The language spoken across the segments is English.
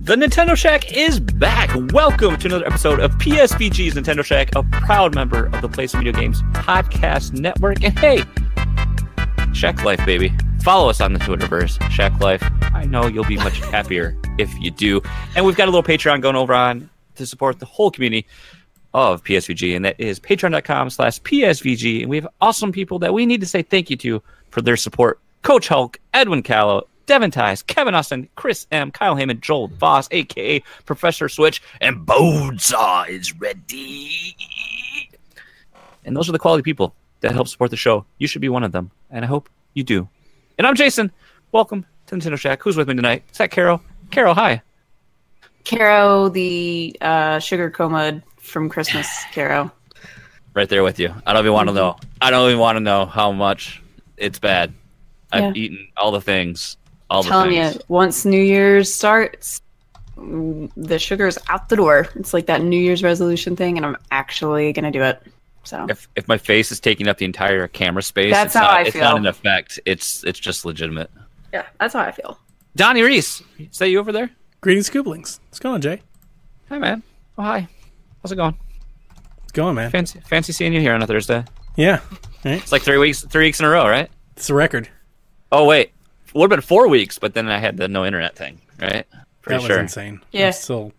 The Nintendo Shack is back. Welcome to another episode of PSVG's Nintendo Shack, a proud member of the Play Some Video Games Podcast Network. And hey, Shack Life, baby. Follow us on the Twitterverse, Shack Life. I know you'll be much happier if you do. And we've got a little Patreon going over on to support the whole community of PSVG, and that is patreon.com/PSVG. And we have awesome people that we need to say thank you to for their support. Coach Hulk, Edwin Callow, Devin Tice, Kevin Austin, Chris M, Kyle Heyman, Joel Voss, a.k.a. Professor Switch, and Bonesaw is ready. And those are the quality people that help support the show. You should be one of them, and I hope you do. And I'm Jason. Welcome to Nintendo Shack. Who's with me tonight? Is that Carol? Carol, hi. Caro, the sugar coma from Christmas, Caro. Right there with you. I don't even want to know. I don't even want to know how much it's bad. I've eaten all the things. Telling you, once New Year's starts, the sugar's out the door. It's like that New Year's resolution thing, and I'm actually gonna do it. So if my face is taking up the entire camera space, that's how I feel. It's not an effect. It's just legitimate. Yeah, that's how I feel. Donnie Reese, is that you over there? Greetings, Scooblings. What's going on, Jay? Hi, man. Oh, hi. How's it going? It's going, man. Fancy seeing you here on a Thursday. Yeah. Right. It's like 3 weeks in a row, right? It's a record. Oh wait, it would have been 4 weeks, but then I had the no internet thing, right? Pretty that sure. was insane. Yeah. I'm still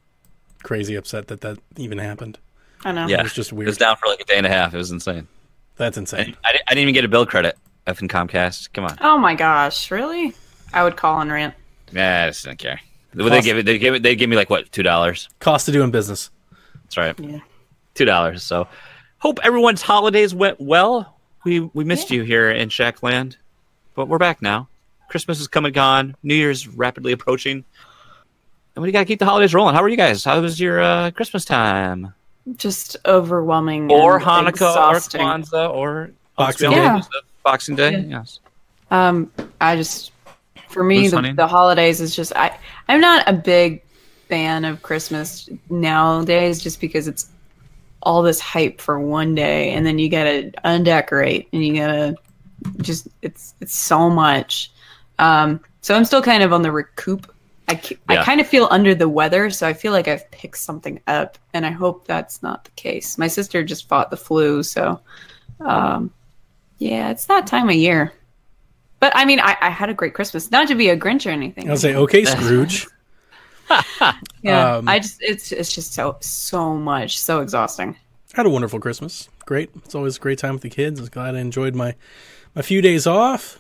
crazy upset that even happened. I know. Yeah, it was just weird. It was down for like a day and a half. It was insane. That's insane. I didn't even get a bill credit. Effing Comcast. Come on. Oh my gosh, really? I would call and rant. Nah, I just don't care. They give me like what, $2? Cost of doing business. That's right. Yeah. $2. So, hope everyone's holidays went well. We missed you here in Shackland, but we're back now. Christmas is come and gone. New Year's rapidly approaching, and we got to keep the holidays rolling. How are you guys? How was your Christmas time? Just overwhelming. Or and Hanukkah, exhausting. or Kwanzaa, or Boxing Day. Day. Boxing Day. Yeah. Yes. For me, Hunting? the holidays is just I'm not a big fan of Christmas nowadays, just because it's all this hype for one day, and then you gotta undecorate, and you gotta it's so much. So I'm still kind of on the recoup. I kind of feel under the weather, so I feel like I've picked something up, and I hope that's not the case. My sister just fought the flu, so yeah, it's that time of year. But I mean, I had a great Christmas. Not to be a Grinch or anything. I'll say, okay, Scrooge. Yeah, it's just so much, so exhausting. I had a wonderful Christmas. Great. It's always a great time with the kids. I was glad I enjoyed my few days off.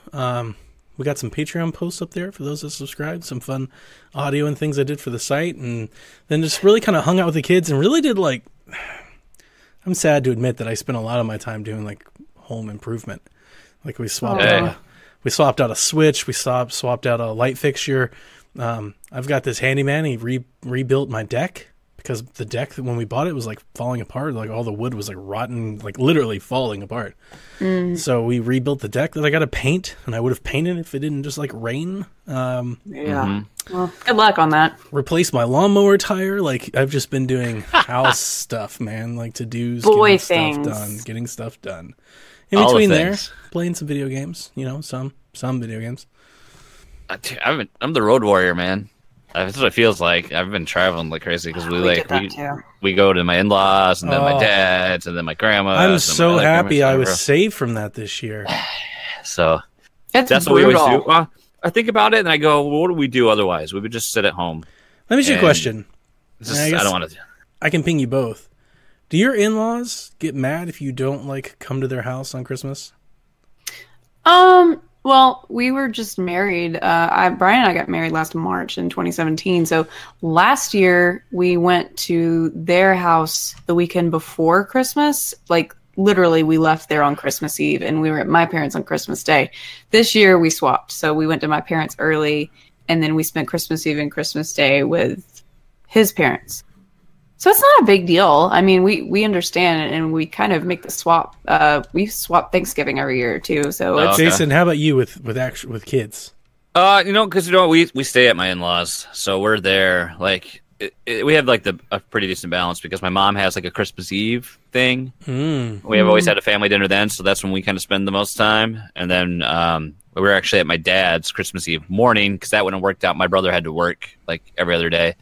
We got some Patreon posts up there for those that subscribe. Some fun audio and things I did for the site, and then just really kind of hung out with the kids and really did like. I'm sad to admit that I spent a lot of my time doing like home improvement. Like we swapped out a switch. We swapped out a light fixture. I've got this handyman. He rebuilt my deck because the deck when we bought it was like falling apart. Like all the wood was like rotten, like literally falling apart. So we rebuilt the deck that I got to paint, and I would have painted if it didn't just like rain. Yeah. Well, good luck on that. Replace my lawnmower tire. Like I've just been doing house stuff, man. Like to-dos, getting stuff done. In between there, playing some video games. You know, some video games. I'm the road warrior, man. That's what it feels like. I've been traveling like crazy because we go to my in-laws and then my dad's and then my grandma's. I'm so happy I was saved from that this year. So that's what we always do. Well, I think about it and I go, well, what do we do otherwise? We would just sit at home. Let me ask you a question. I don't want to. I can ping you both. Do your in-laws get mad if you don't like come to their house on Christmas? Well, we were just married. Brian and I got married last March in 2017. So last year we went to their house the weekend before Christmas. Like literally we left there on Christmas Eve and we were at my parents' on Christmas Day. This year we swapped. So we went to my parents early and then we spent Christmas Eve and Christmas Day with his parents. So it's not a big deal. I mean, we understand and we kind of make the swap. We swap Thanksgiving every year too. So Jason, how about you with kids? Because we stay at my in-laws, so we're there. Like we have like a pretty decent balance because my mom has like a Christmas Eve thing. We have always had a family dinner then, so that's when we kind of spend the most time. And then we were actually at my dad's Christmas Eve morning because that wouldn't have worked out. My brother had to work like every other day.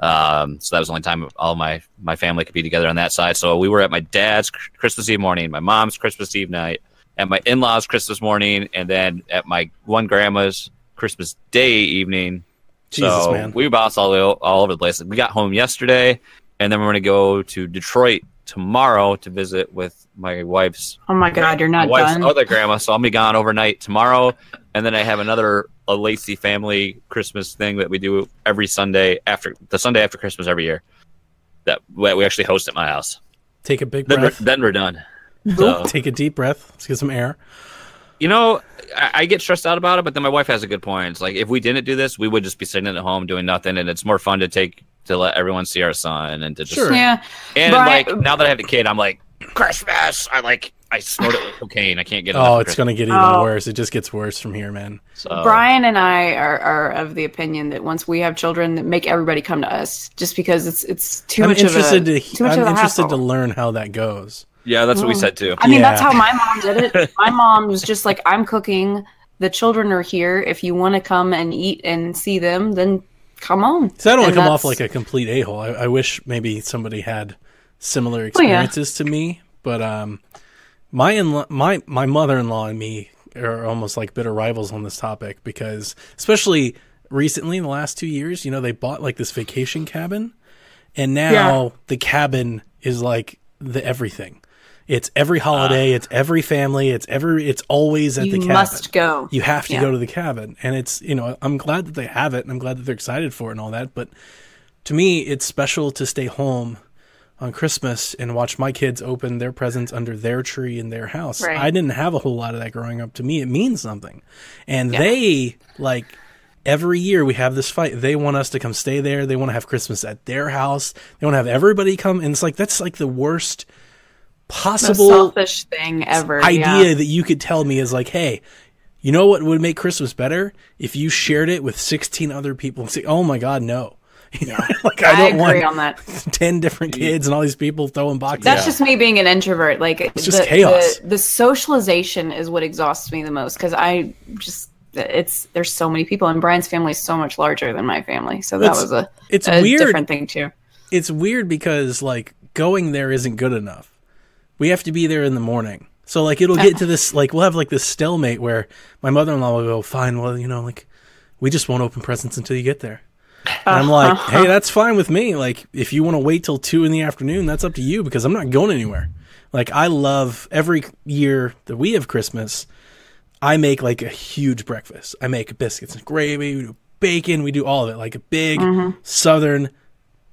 So that was the only time all my family could be together on that side. So we were at my dad's Christmas Eve morning, my mom's Christmas Eve night, at my in-laws Christmas morning, and then at my one grandma's Christmas Day evening. Jesus, so man. we bounced all over the place. We got home yesterday, and then we're going to go to Detroit tomorrow to visit with my wife's. Oh my God, you're not my wife's done. other grandma. So I'll be gone overnight tomorrow, and then I have a Lacey family Christmas thing that we do every Sunday after Christmas every year. That we actually host at my house. Take a big breath. Then we're done. So, take a deep breath. Let's get some air. You know, I get stressed out about it, but then my wife has a good point. It's like, if we didn't do this, we would just be sitting at home doing nothing, and it's more fun to let everyone see our son and to just Yeah. And Brian, like now that I have a kid, I'm like, Christmas. I snort it with cocaine. I can't get. Oh, it's gonna get even worse. It just gets worse from here, man. So, Brian and I are of the opinion that once we have children, that make everybody come to us, just because it's too much of a I'm interested hassle. to learn how that goes. yeah, that's what we said too. I mean, that's how my mom did it. My mom was just like, I'm cooking. The children are here. If you want to come and eat and see them, then come on. So I don't want to come off like a complete a-hole. I wish maybe somebody had similar experiences to me, but my mother-in-law and me are almost like bitter rivals on this topic, because especially recently in the last 2 years, you know, they bought like this vacation cabin, and now the cabin is like the everything. It's every holiday, it's every family, it's always at the cabin. You must go. You have to go to the cabin. And it's, you know, I'm glad that they have it, and I'm glad that they're excited for it and all that, but to me, it's special to stay home on Christmas and watch my kids open their presents under their tree in their house. Right. I didn't have a whole lot of that growing up. To me, it means something. And they, like, every year we have this fight. They want us to come stay there. They want to have Christmas at their house. They want to have everybody come. And it's like, that's like the worst possible selfish thing ever idea that you could tell me is like, hey, you know what would make Christmas better? If you shared it with 16 other people and say, oh my God, no. Like, I don't agree want on that. 10 different kids and all these people throwing boxes. That's just me being an introvert. Like, it's just chaos. The socialization is what exhausts me the most, because there's so many people, and Brian's family is so much larger than my family. So that was a weird, different thing too. It's weird because like going there isn't good enough. We have to be there in the morning. So like it'll get to this, like we'll have like this stalemate where my mother-in-law will go, fine, well, you know, like we just won't open presents until you get there. And I'm like, hey, that's fine with me. Like, if you want to wait till 2 p.m, that's up to you, because I'm not going anywhere. Like, I love every year that we have Christmas, I make like a huge breakfast. I make biscuits and gravy, we do bacon, we do all of it, like a big Southern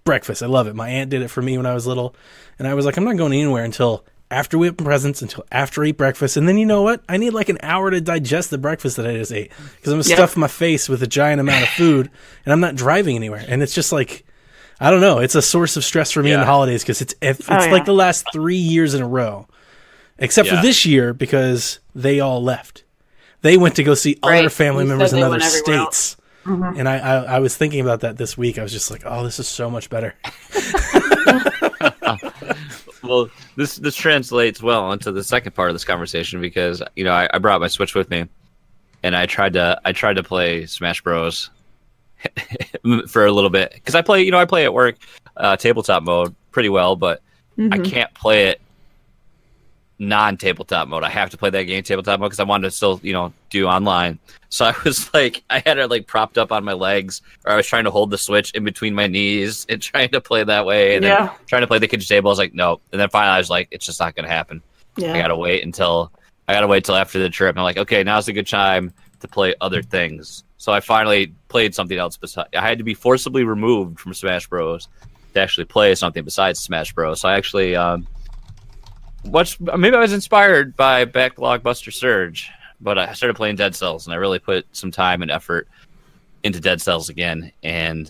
breakfast. I love it. My aunt did it for me when I was little. And I was like, I'm not going anywhere until after we open presents, until after I eat breakfast. And then you know what? I need like an hour to digest the breakfast that I just ate, because I'm going to stuff my face with a giant amount of food, and I'm not driving anywhere. And it's just like, I don't know. It's a source of stress for me in the holidays, because it's like the last 3 years in a row, except for this year, because they all left. They went to go see other family members in other states. And I was thinking about that this week. I was just like, oh, this is so much better. Well, this translates well into the second part of this conversation, because you know I brought my Switch with me, and I tried to play Smash Bros. For a little bit, because I play at work tabletop mode pretty well, but I can't play it non-tabletop mode. I have to play that game tabletop mode because I wanted to still do online. So I was like, I had it like propped up on my legs, or I was trying to hold the Switch in between my knees and trying to play that way, and then trying to play the kitchen table. I was like, no, and then finally I was like, it's just not going to happen. I gotta wait until after the trip. And I'm like, okay, now's a good time to play other things. So I finally played something else. I had to be forcibly removed from Smash Bros. To actually play something besides Smash Bros. So I actually maybe I was inspired by Backlog Buster Surge, but I started playing Dead Cells, and I really put some time and effort into Dead Cells again. And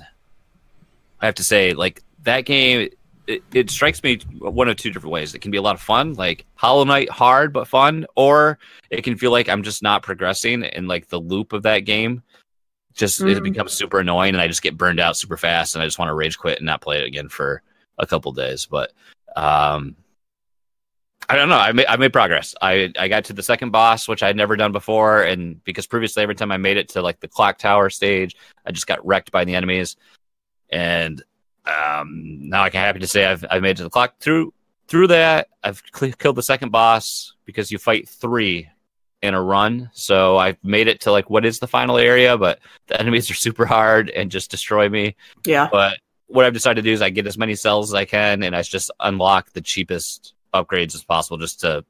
I have to say, like, that game, it strikes me one of two different ways. It can be a lot of fun, like Hollow Knight, hard but fun, or it can feel like I'm just not progressing, and like the loop of that game it becomes super annoying, and I just get burned out super fast, and I just want to rage quit and not play it again for a couple days. But I don't know. I made progress. I got to the second boss, which I had never done before, and because previously every time I made it to like the clock tower stage, I just got wrecked by the enemies. And Now I can happy to say I've made it to the clock through that. I've killed the second boss because you fight 3 in a run. So I've made it to like what is the final area, but the enemies are super hard and just destroy me. Yeah. But what I've decided to do is I get as many cells as I can, and I just unlock the cheapest upgrades as possible, just to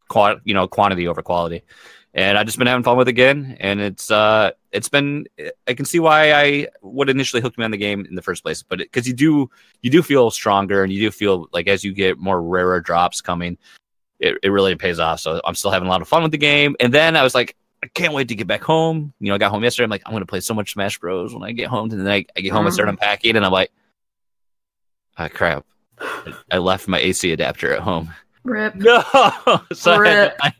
quantity over quality. And I've just been having fun with it again, and it's been, I can see why what initially hooked me on the game in the first place, but because you do feel stronger, and you do feel like as you get more rarer drops coming, it really pays off. So I'm still having a lot of fun with the game. And then I was like, I can't wait to get back home. I got home yesterday. I'm like, I'm going to play so much Smash Bros. When I get home. And then I get home and start unpacking, and I'm like, ah, crap. I left my AC adapter at home. Rip. No! So Rip. I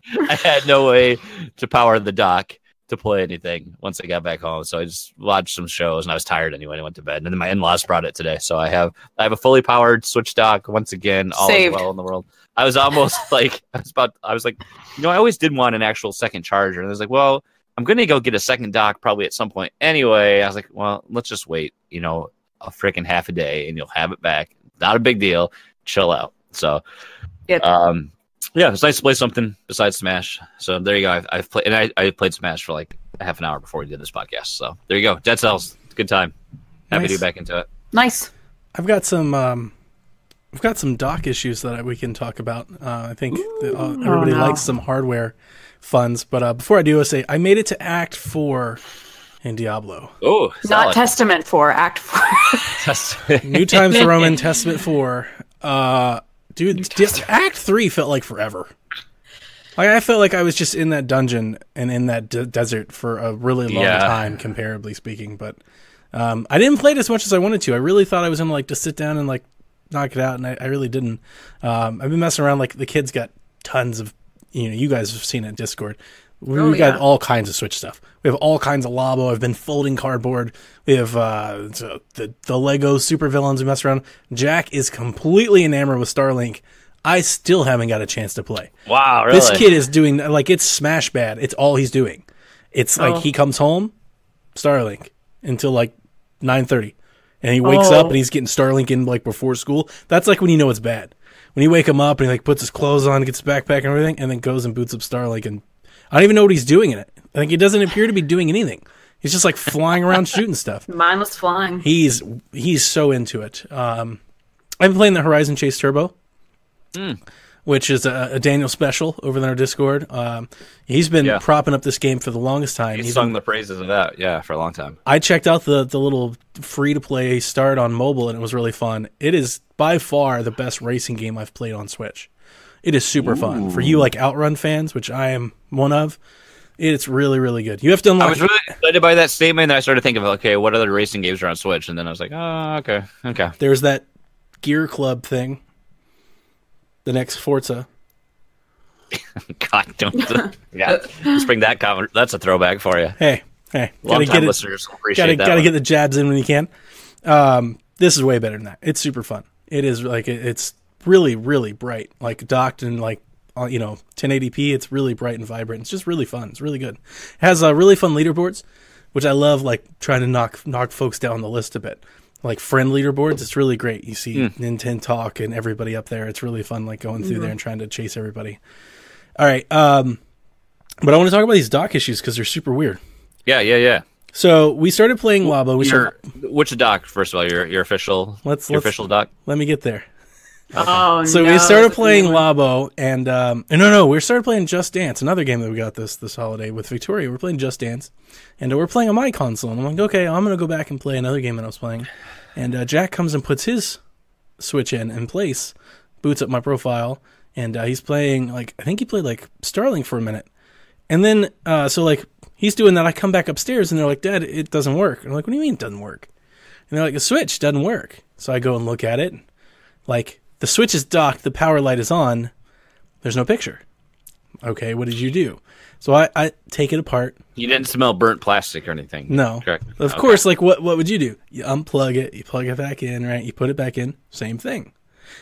had no way to power the dock to play anything once I got back home. So I just watched some shows, and I was tired anyway. I went to bed, and then my in-laws brought it today. So I have a fully powered Switch dock once again. All is well in the world. I was almost like, I was like, I always did want an actual second charger. And I was like, well, I'm going to go get a second dock probably at some point anyway. I was like, well, let's just wait, a freaking half a day, and you'll have it back. Not a big deal. Chill out. So, yeah, it's nice to play something besides Smash. So there you go. I've played, and I played Smash for like a half an hour before we did this podcast. So there you go. Dead Cells. Good time. Happy to be back into it. Nice. I've got some dock issues that we can talk about. I think everybody likes some hardware funds. But before I do, I'll say I made it to Act 4 in Diablo. Oh, not Testament 4, Act 4. New Times Roman, Testament 4. Dude, Act 3 felt like forever. Like, I felt like I was just in that dungeon and in that desert for a really long time, comparably speaking. But I didn't play it as much as I wanted to. I really thought I was going to just sit down and knock it out, and I really didn't. I've been messing around. The kids got tons of, you guys have seen it in Discord. We got all kinds of Switch stuff. We have all kinds of Labo. I've been folding cardboard. We have the Lego supervillains we mess around. Jack is completely enamored with Starlink. I still haven't got a chance to play. Wow, really? This kid is doing, it's Smash bad. It's all he's doing. It's he comes home, Starlink, until 9:30. And he wakes up and he's getting Starlink in before school. That's when you know it's bad. When you wake him up and he puts his clothes on, gets his backpack and everything, and then goes and boots up Starlink, and I don't even know what he's doing in it. He doesn't appear to be doing anything. He's just flying around shooting stuff. Mindless flying. He's so into it. I've been playing the Horizon Chase Turbo, which is a Daniel special over in our Discord. He's been propping up this game for the longest time. He's sung the praises of that, for a long time. I checked out the little free-to-play start on mobile, and it was really fun. It is by far the best racing game I've played on Switch. It is super fun. For you Outrun fans, which I am one of, it's really, really good. You have to unlock... I was really excited by that statement, and I started thinking of, okay, what other racing games are on Switch? And then I was like, oh, okay. There's that Gear Club thing. The next Forza. God, don't... Let's bring that comment. That's a throwback for you. Hey. Long-time listeners appreciate that. Gotta get the jabs in when you can. This is way better than that. It's super fun. It is it's really, really bright. Docked and 1080p. It's really bright and vibrant. It's just really fun. It's really good. It has really fun leaderboards, which I love. Trying to knock folks down the list a bit. Friend leaderboards. It's really great. You see Nintendo Talk and everybody up there. It's really fun. Going through there and trying to chase everybody. All right. But I want to talk about these dock issues because they're super weird. Yeah. So we started playing Labo. Which dock? First of all, your official. Official dock. Let me get there. Oh, so we started playing Labo, and we started playing Just Dance, another game that we got this holiday with Victoria. We're playing Just Dance, and we're playing on my console. And I'm like, okay, I'm gonna go back and play another game that I was playing. And Jack comes and puts his Switch in place, boots up my profile, and he's playing I think he played Starlink for a minute, and then he's doing that. I come back upstairs, and they're like, Dad, it doesn't work. And I'm like, what do you mean it doesn't work? And they're like, the Switch doesn't work. So I go and look at it, the Switch is docked, the power light is on, there's no picture. Okay, what did you do? So I take it apart. You didn't smell burnt plastic or anything? No. Correct. Of course, what would you do? You unplug it, you plug it back in, right? You put it back in, same thing.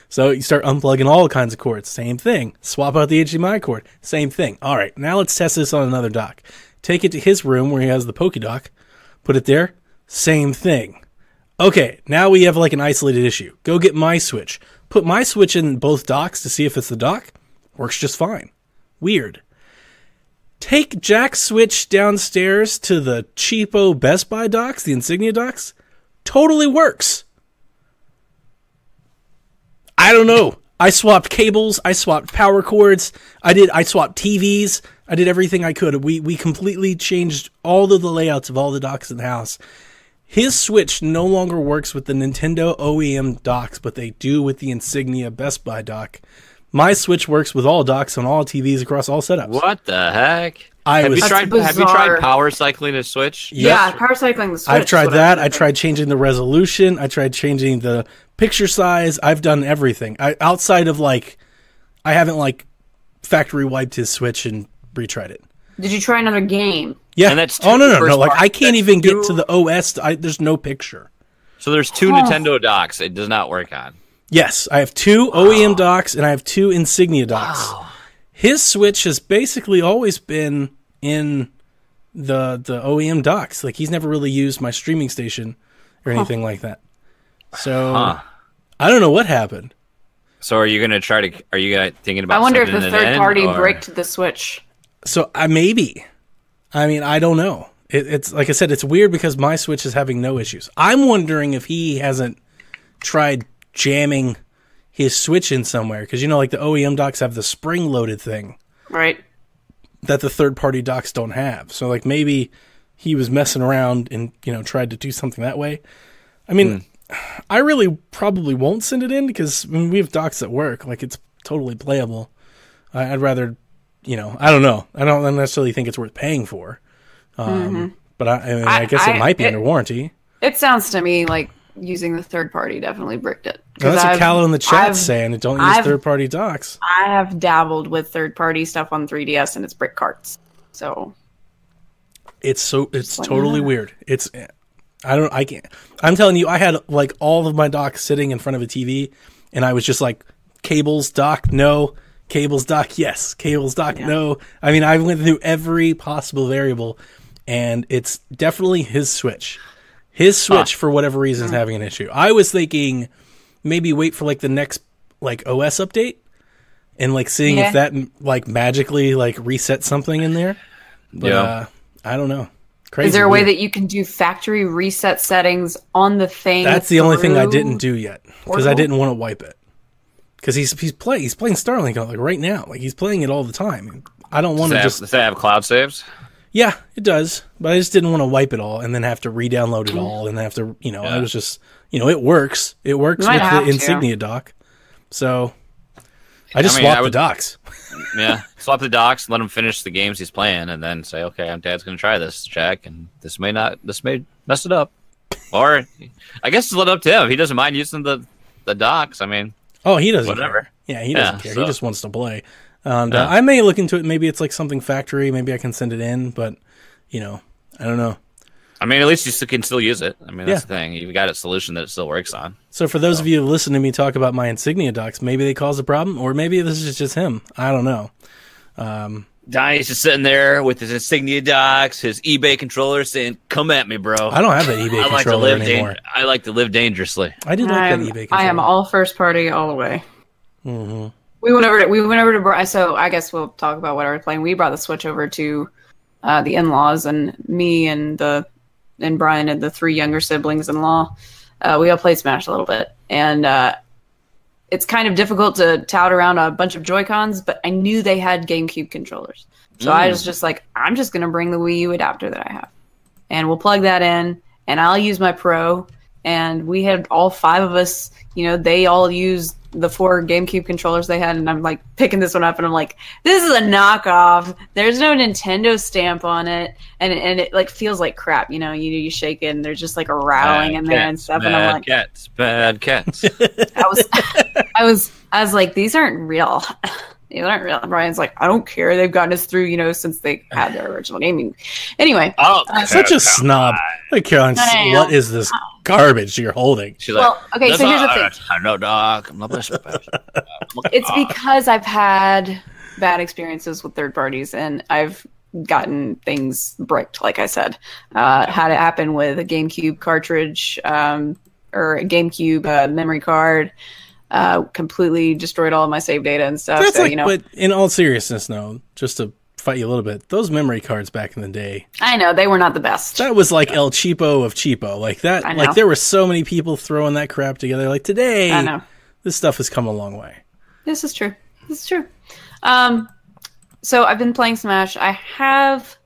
So you start unplugging all kinds of cords, same thing. Swap out the HDMI cord, same thing. All right, now let's test this on another dock. Take it to his room where he has the Poké Dock, put it there, same thing. Okay, now we have like an isolated issue. Go get my Switch. Put my Switch in both docks to see if it's the dock. Works just fine. Weird. Take Jack's Switch downstairs to the cheapo Best Buy docks, the Insignia docks. Totally works. I don't know. I swapped cables. I swapped power cords. I swapped TVs. I did everything I could. We completely changed all of the layouts of all the docks in the house. His Switch no longer works with the Nintendo OEM docks, but they do with the Insignia Best Buy dock. My Switch works with all docks on all TVs across all setups. What the heck? Have you tried power cycling the Switch? Yeah, power cycling the Switch. I've tried that. I tried changing the resolution. I tried changing the picture size. I've done everything. Outside of I haven't factory wiped his Switch and retried it. Did you try another game? Yeah. And that's no. I can't even get to the OS. There's no picture. So there's two Nintendo docks it does not work on. Yes, I have 2 OEM docks and I have 2 Insignia docks. Wow. His Switch has basically always been in the OEM docks. He's never really used my streaming station or anything like that. So I don't know what happened. So are you thinking about? I wonder if the third party bricked the Switch. So maybe. I mean, I don't know. It's like I said, it's weird because my Switch is having no issues. I'm wondering if he hasn't tried jamming his Switch in somewhere, because the OEM docks have the spring-loaded thing, right? That the third-party docks don't have. So maybe he was messing around and tried to do something that way. I mean, I really probably won't send it in because we have docks that work. It's totally playable. I'd rather, I don't know. I don't necessarily think it's worth paying for. But I guess it might be under warranty. It sounds to me like using the third party definitely bricked it. That's what Callow in the chat's saying. Don't use third party docks. I have dabbled with third party stuff on 3DS and it's brick carts. So it's totally weird. I'm telling you, I had all of my docks sitting in front of a TV and I was just cables dock, no, cables dock, yes, cables dock, no. I mean, I went through every possible variable and it's definitely his Switch. His Switch, for whatever reason, is having an issue. I was thinking maybe wait for the next OS update and seeing if that magically reset something in there. But I don't know. Crazy. Is there a way that you can do factory reset settings on the thing? That's the only thing I didn't do yet because I didn't want to wipe it. Because he's playing Starlink right now. He's playing it all the time. I don't want to just. Does that have cloud saves? Yeah, it does, but I just didn't want to wipe it all and then have to re-download it all and have to, I was just, it works. It works with the Insignia dock. So I just swapped the docks. Yeah, swap the docks, let him finish the games he's playing, and then say, okay, Dad's going to try this, Jack, and this may mess it up. Or I guess it's a little up to him. If he doesn't mind using the docks, I mean. Oh, he doesn't whatever. Care. Yeah, he doesn't care. So. He just wants to play. And I may look into it. Maybe it's something factory. Maybe I can send it in, but I don't know. I mean, at least you can still use it. I mean, that's the thing. You've got a solution that it still works on. So for those of you who listen to me talk about my Insignia docks, maybe they cause a problem, or maybe this is just him. I don't know. Donnie's just sitting there with his Insignia docks, his eBay controller, saying, "Come at me, bro." I don't have that eBay controller anymore. I like to live dangerously. I did like that eBay controller. I am all first party all the way. Mm-hmm. We went over to so I guess we'll talk about what I was playing. We brought the Switch over to the in-laws, and me and Brian and the 3 younger siblings-in-law. We all played Smash a little bit, and it's kind of difficult to tout around a bunch of Joy-Cons, but I knew they had GameCube controllers. So I was just I'm just going to bring the Wii U adapter that I have. And we'll plug that in, and I'll use my Pro. And we had all 5 of us, they all used the 4 GameCube controllers they had. And I'm picking this one up, and I'm this is a knockoff. There's no Nintendo stamp on it. And it feels like crap. You shake it, and there's just a rattling in there and stuff. And I'm bad cats. I was these aren't real. These aren't real. And Brian's I don't care. They've gotten us through, since they had their original gaming. Anyway. Such a snob. Caroline, what is this garbage you're holding? She's so here's the thing. I know, Doc. I'm not special. It's because I've had bad experiences with third parties, and I've gotten things bricked, like I said. Had it happen with a GameCube cartridge or a GameCube memory card. Completely destroyed all of my save data and stuff. That's so, but in all seriousness, no, just to fight you a little bit, those memory cards back in the day, I know they were not the best. that was like El Cheapo of cheapo. Like that, I know. like there were so many people throwing that crap together. Like today, I know. this stuff has come a long way. This is true. This is true. So I've been playing Smash. I have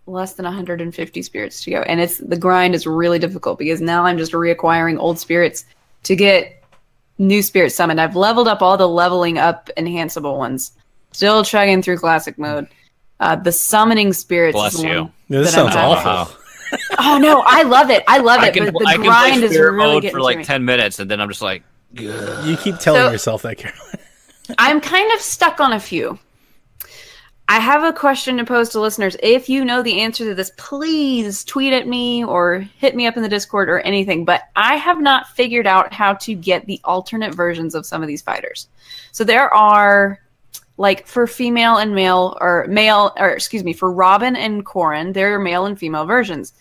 less than 150 spirits to go, and the grind is really difficult because now I'm just reacquiring old spirits to get new spirits summoned. I've leveled up all the leveling up enhanceable ones. Still chugging through classic mode. The summoning spirits. Bless you. Yeah, this sounds awful. Oh no, I love it. I love it. But the I grind can play is spirit really mode getting for to like me. 10 minutes, and then I'm just like, ugh. You keep telling yourself that, Caroline. I'm kind of stuck on a few. I have a question to pose to listeners. If you know the answer to this, please tweet at me or hit me up in the Discord or anything. But I have not figured out how to get the alternate versions of some of these fighters. So there are, like, for female and male, for Robin and Corrin, there are male and female versions.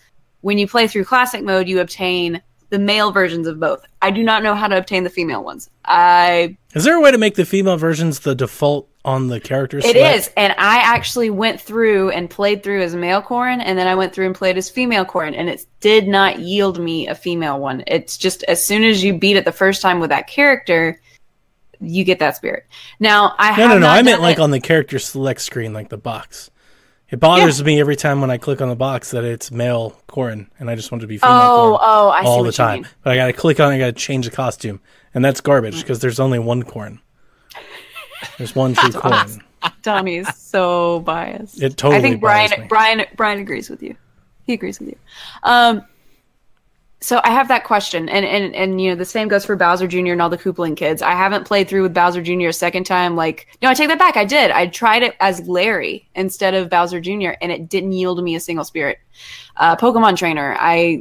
When you play through classic mode, you obtain the male versions of both. I do not know how to obtain the female ones. Is there a way to make the female versions the default on the character select? It is, and I actually went through and played through as male Corrin, and then I went through and played as female Corrin, and it did not yield me a female one. It's just as soon as you beat it the first time with that character, you get that spirit. Now, I meant like on the character select screen, like the box. It bothers me every time when I click on the box that it's male Corrin, and I just want to be female Corrin I see all what the time. you mean. But I got to click on it, I got to change the costume, and that's garbage because there's only one Corrin. There's one true Corrin. Tommy's so biased. It totally. I think bothers me. Brian agrees with you. He agrees with you. So I have that question, and you know the same goes for Bowser Jr. and all the Koopaling kids. I haven't played through with Bowser Jr. a second time. Like, no, I take that back. I did. I tried it as Larry instead of Bowser Jr. and it didn't yield me a single spirit. Pokemon Trainer.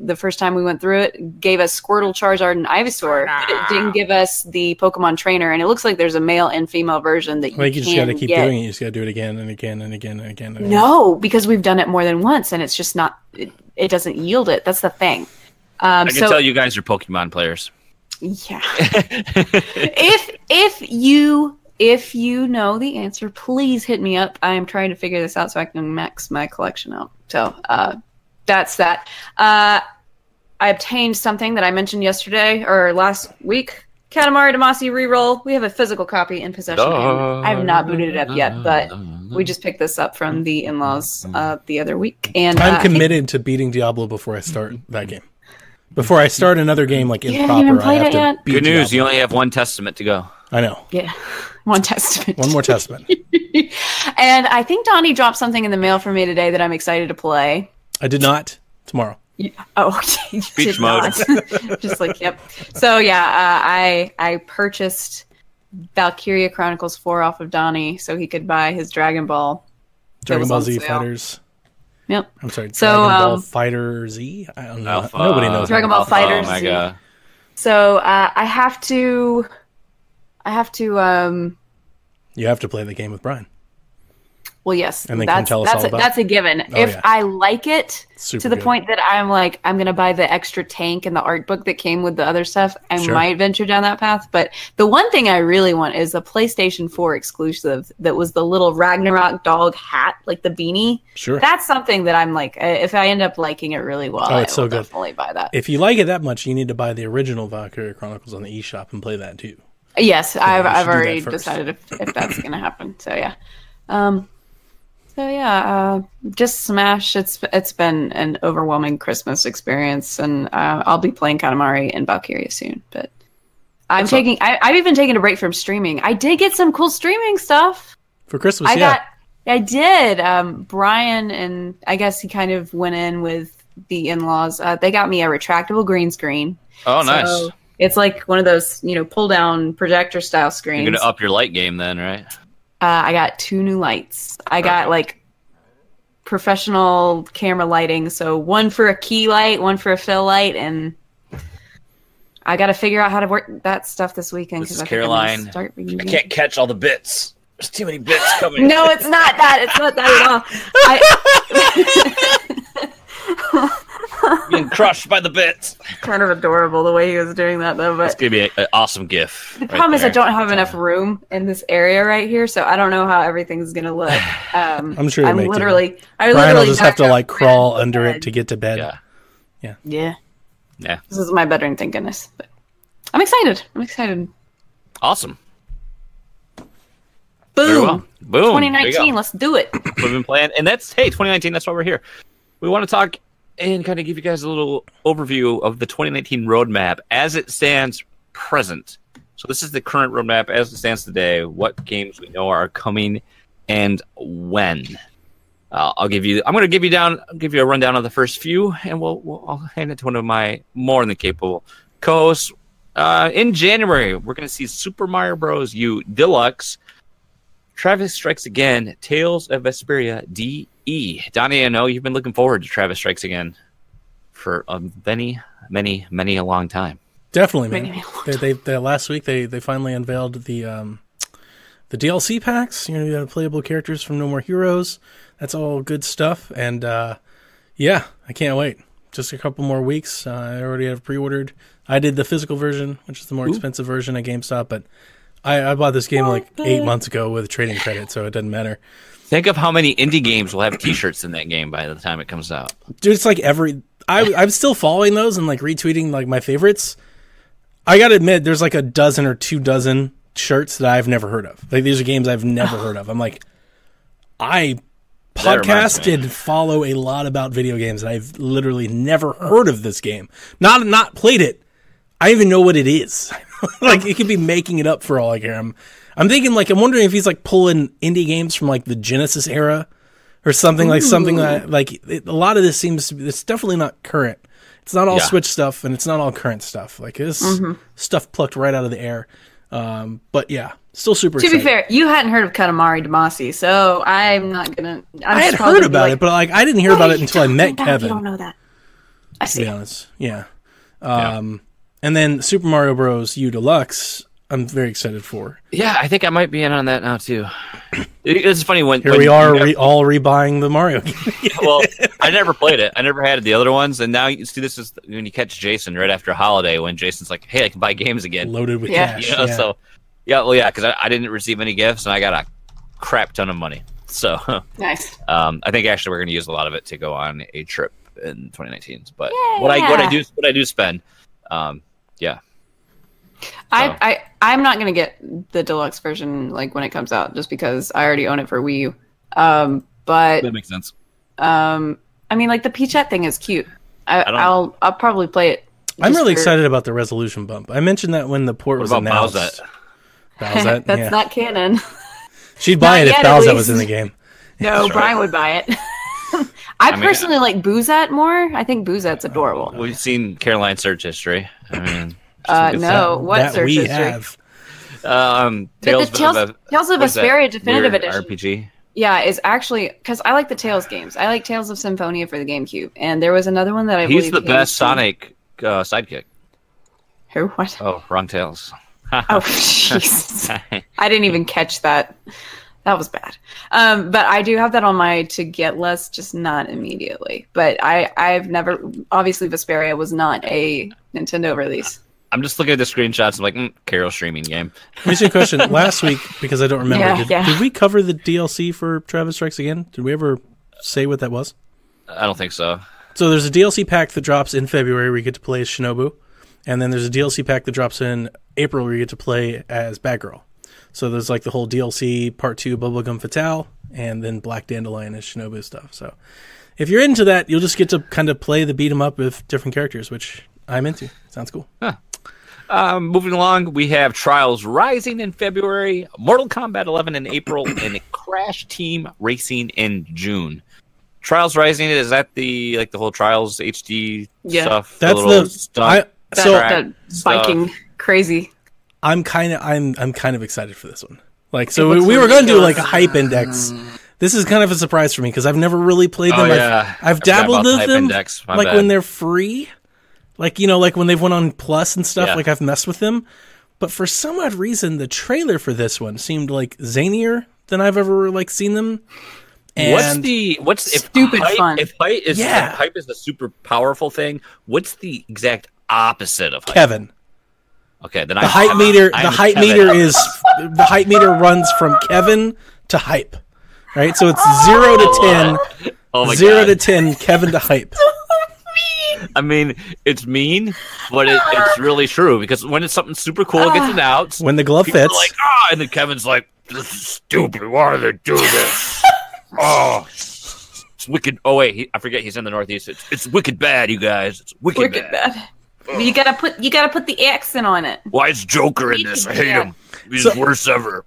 The first time we went through it, gave us Squirtle, Charizard, and Ivysaur, but it didn't give us the Pokemon Trainer. And it looks like there's a male and female version that you just got to keep doing it. You just got to do it again and again and again and again. And again. No, because we've done it more than once, and it's just not. It doesn't yield it. That's the thing. I can tell you guys are Pokemon players. Yeah. if you know the answer, please hit me up. I am trying to figure this out so I can max my collection out. So that's that. I obtained something that I mentioned yesterday or last week. Katamari Damacy reroll. We have a physical copy in possession. I have not booted it up yet, but we just picked this up from the in-laws the other week. And I'm committed to beating Diablo before I start that game. Before I start another game like You haven't improper, even I played have it to yet? beat Good news, Diablo. you only have one testament to go. I know. Yeah. One testament. One more testament. And I think Donnie dropped something in the mail for me today that I'm excited to play. I did not. Tomorrow. Oh, okay. Speech mode. Just like, yep. So yeah, I purchased Valkyria Chronicles 4 off of Donnie so he could buy his Dragon Ball. Dragon Ball Z sale. Fighters. Yep. I'm sorry. So, Dragon Ball Fighter Z. I don't know. Alpha. Nobody knows. Dragon Ball Oh Fighters. my god. So I have to. You have to play the game with Brian. Well, yes, And then can you tell us all about that's a given. Oh, If yeah. I like it Super to the good. point that I'm like, I'm going to buy the extra tank and the art book that came with the other stuff, I Sure. might venture down that path. But the one thing I really want is a PlayStation 4 exclusive that was the little Ragnarok dog hat, like the beanie. Sure. That's something that I'm like, if I end up liking it really well, Oh, it's I so will good. definitely buy that. If you like it that much, you need to buy the original Valkyria Chronicles on the eShop and play that too. Yes, you I've should do that already first. decided if that's going to happen. So yeah. Just Smash. It's been an overwhelming Christmas experience, and I'll be playing Katamari and Valkyria soon. But I've even taken a break from streaming. I did get some cool streaming stuff. For Christmas, yeah. I did. Brian, and I guess he kind of went in with the in-laws. They got me a retractable green screen. Oh, nice. So it's like one of those, pull down projector style screens. You're gonna up your light game then, right? I got 2 new lights. I got like professional camera lighting. So one for a key light, one for a fill light, and I got to figure out how to work that stuff this weekend. This is I think I'm Caroline. gonna start I can't catch all the bits. There's too many bits coming. No, it's not that. It's not that at all. Being crushed by the bits. Kind of adorable the way he was doing that, though. But It's going to be an awesome GIF. the problem is I don't have enough room in this area right here, so I don't know how everything's going to look. I'm sure I'm you'll make it. literally. Brian will just have to like crawl under it to get to bed. Yeah. This is my bedroom, thank goodness. But I'm excited. Awesome. Very Boom. well. Boom. There you 2019. go. Let's do it. We've been playing, and that's 2019. That's why we're here. We want to talk and kind of give you guys a little overview of the 2019 roadmap as it stands present. So this is the current roadmap as it stands today. What games we know are coming and when. I'm going to give you a rundown of the first few, and I'll hand it to one of my more than capable co-hosts. In January, we're going to see Super Mario Bros. U Deluxe, Travis Strikes Again, Tales of Vesperia DE. Donnie, I know you've been looking forward to Travis Strikes Again for a many a long time. Definitely, man. They last week they finally unveiled the DLC packs. You're gonna have playable characters from No More Heroes. That's all good stuff, and yeah, I can't wait. Just a couple more weeks. I already have pre-ordered. I did the physical version, which is the more expensive version at GameStop, but I bought this game like 8 months ago with trading credit, so it doesn't matter. Think of how many indie games will have T-shirts in that game by the time it comes out. Dude, it's like I'm still following those and like retweeting like my favorites. I gotta admit, there's like a dozen or 2 dozen shirts that I've never heard of. Like these are games I've never heard of. I'm like, I podcast and follow a lot about video games, and I've literally never heard of this game. Not played it. I don't even know what it is. Like, he could be making it up for all I care. I'm thinking, like, I'm wondering if he's, like, pulling indie games from, like, the Genesis era or something. Ooh. Like, something that, like, a lot of this seems to be, it's definitely not current. It's not all Switch stuff, and it's not all current stuff. Like, this stuff plucked right out of the air. But, yeah, still super excited. To be fair, you hadn't heard of Katamari Damacy, so I'm not going to... I had heard about it, but, like, I didn't hear about it until I met Kevin. You don't know that. I see. To be honest, yeah. And then Super Mario Bros. U Deluxe, I'm very excited for. Yeah, I think I might be in on that now, too. It's funny when... Here we are all rebuying the Mario game. Well, I never played it. I never had the other ones, and now you see this is when you catch Jason right after a holiday when Jason's like, hey, I can buy games again. Loaded with cash. You know, so, because I didn't receive any gifts, and I got a crap ton of money. So, nice. I think actually we're going to use a lot of it to go on a trip in 2019. But what I do spend... yeah. So. I'm not gonna get the deluxe version like when it comes out just because I already own it for Wii U. But that makes sense. I mean, like the Peachette thing is cute. I'll probably play it. I'm really excited about the resolution bump. I mentioned that when the port was announced. Bowsette? That's not canon. She'd buy it if Bowsette was in the game. No, Brian would buy it. I personally like Boozette more. I think Boozette's adorable. We've seen Caroline's search history. I mean, no, what search history? Have. Tales of Vesperia Definitive Edition RPG. Yeah, is actually because I like the Tales games. I like Tales of Symphonia for the GameCube, and there was another one that I believe he's the best Sonic sidekick. Who? What? Oh, wrong Tails. Oh, jeez. I didn't even catch that. That was bad. But I do have that on my to get list, just not immediately. But I've never... Obviously, Vesperia was not a Nintendo release. I'm just looking at the screenshots. I'm like, Carol streaming game. Let me see a question. Last week, because I don't remember, did we cover the DLC for Travis Strikes Again? Did we ever say what that was? I don't think so. So there's a DLC pack that drops in February where you get to play as Shinobu. And then there's a DLC pack that drops in April where you get to play as Batgirl. So there's like the whole DLC Part 2 Bubblegum Fatale, and then Black Dandelion as Shinobu stuff. So if you're into that, you'll just get to kind of play the beat 'em up with different characters, which I'm into. Sounds cool. Huh. Moving along, we have Trials Rising in February, Mortal Kombat 11 in April, and Crash Team Racing in June. Trials Rising, is that the whole Trials HD stuff? That's the biking crazy. I'm kind of excited for this one. Like, so we were going to do like a hype index. This is kind of a surprise for me because I've never really played them. I've dabbled with them, when they're free, like like when they've went on Plus and stuff. Like I've messed with them, but for some odd reason, the trailer for this one seemed like zanier than I've ever like seen them. And what's stupid fun? If hype is the super powerful thing, what's the exact opposite of hype? Kevin. Okay, then the hype meter runs from Kevin to hype. Right? So it's 0 to 10. Oh my 0 God. to 10, Kevin to hype. I mean, it's mean, but it's really true because when it's something super cool gets announced, When the glove people are fits. like, and then Kevin's like, this is stupid. Why do they do this? It's wicked. Oh wait, I forget he's in the Northeast. It's wicked bad, you guys. It's wicked bad. You gotta put the accent on it. Why is Joker in this? I hate him. He's the worst ever.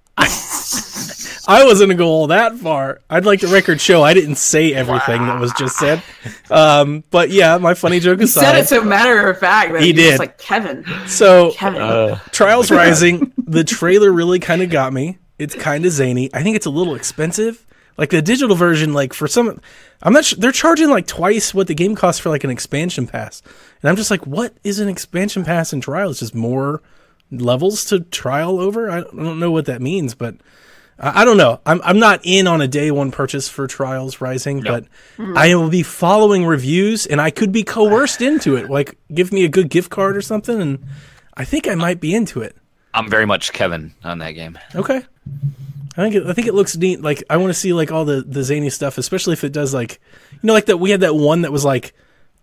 I wasn't going to go all that far. I'd like the record show I didn't say everything that was just said. But yeah, my funny joke aside. He said it so matter of fact that he did. Was like Kevin. So, Kevin. Trials Rising, the trailer really kind of got me. It's kind of zany. I think it's a little expensive. Like the digital version, like for some, I'm not sure, they're charging like twice what the game costs for like an expansion pass. And I'm just like, what is an expansion pass in Trials? Just more levels to trial over? I don't know what that means, but I don't know. I'm not in on a day one purchase for Trials Rising, but I will be following reviews, and I could be coerced into it. Like, give me a good gift card or something, and I think I might be into it. I'm very much Kevin on that game. Okay. I think it looks neat. Like, I want to see like all the zany stuff, especially if it does like, like that. We had that one that was like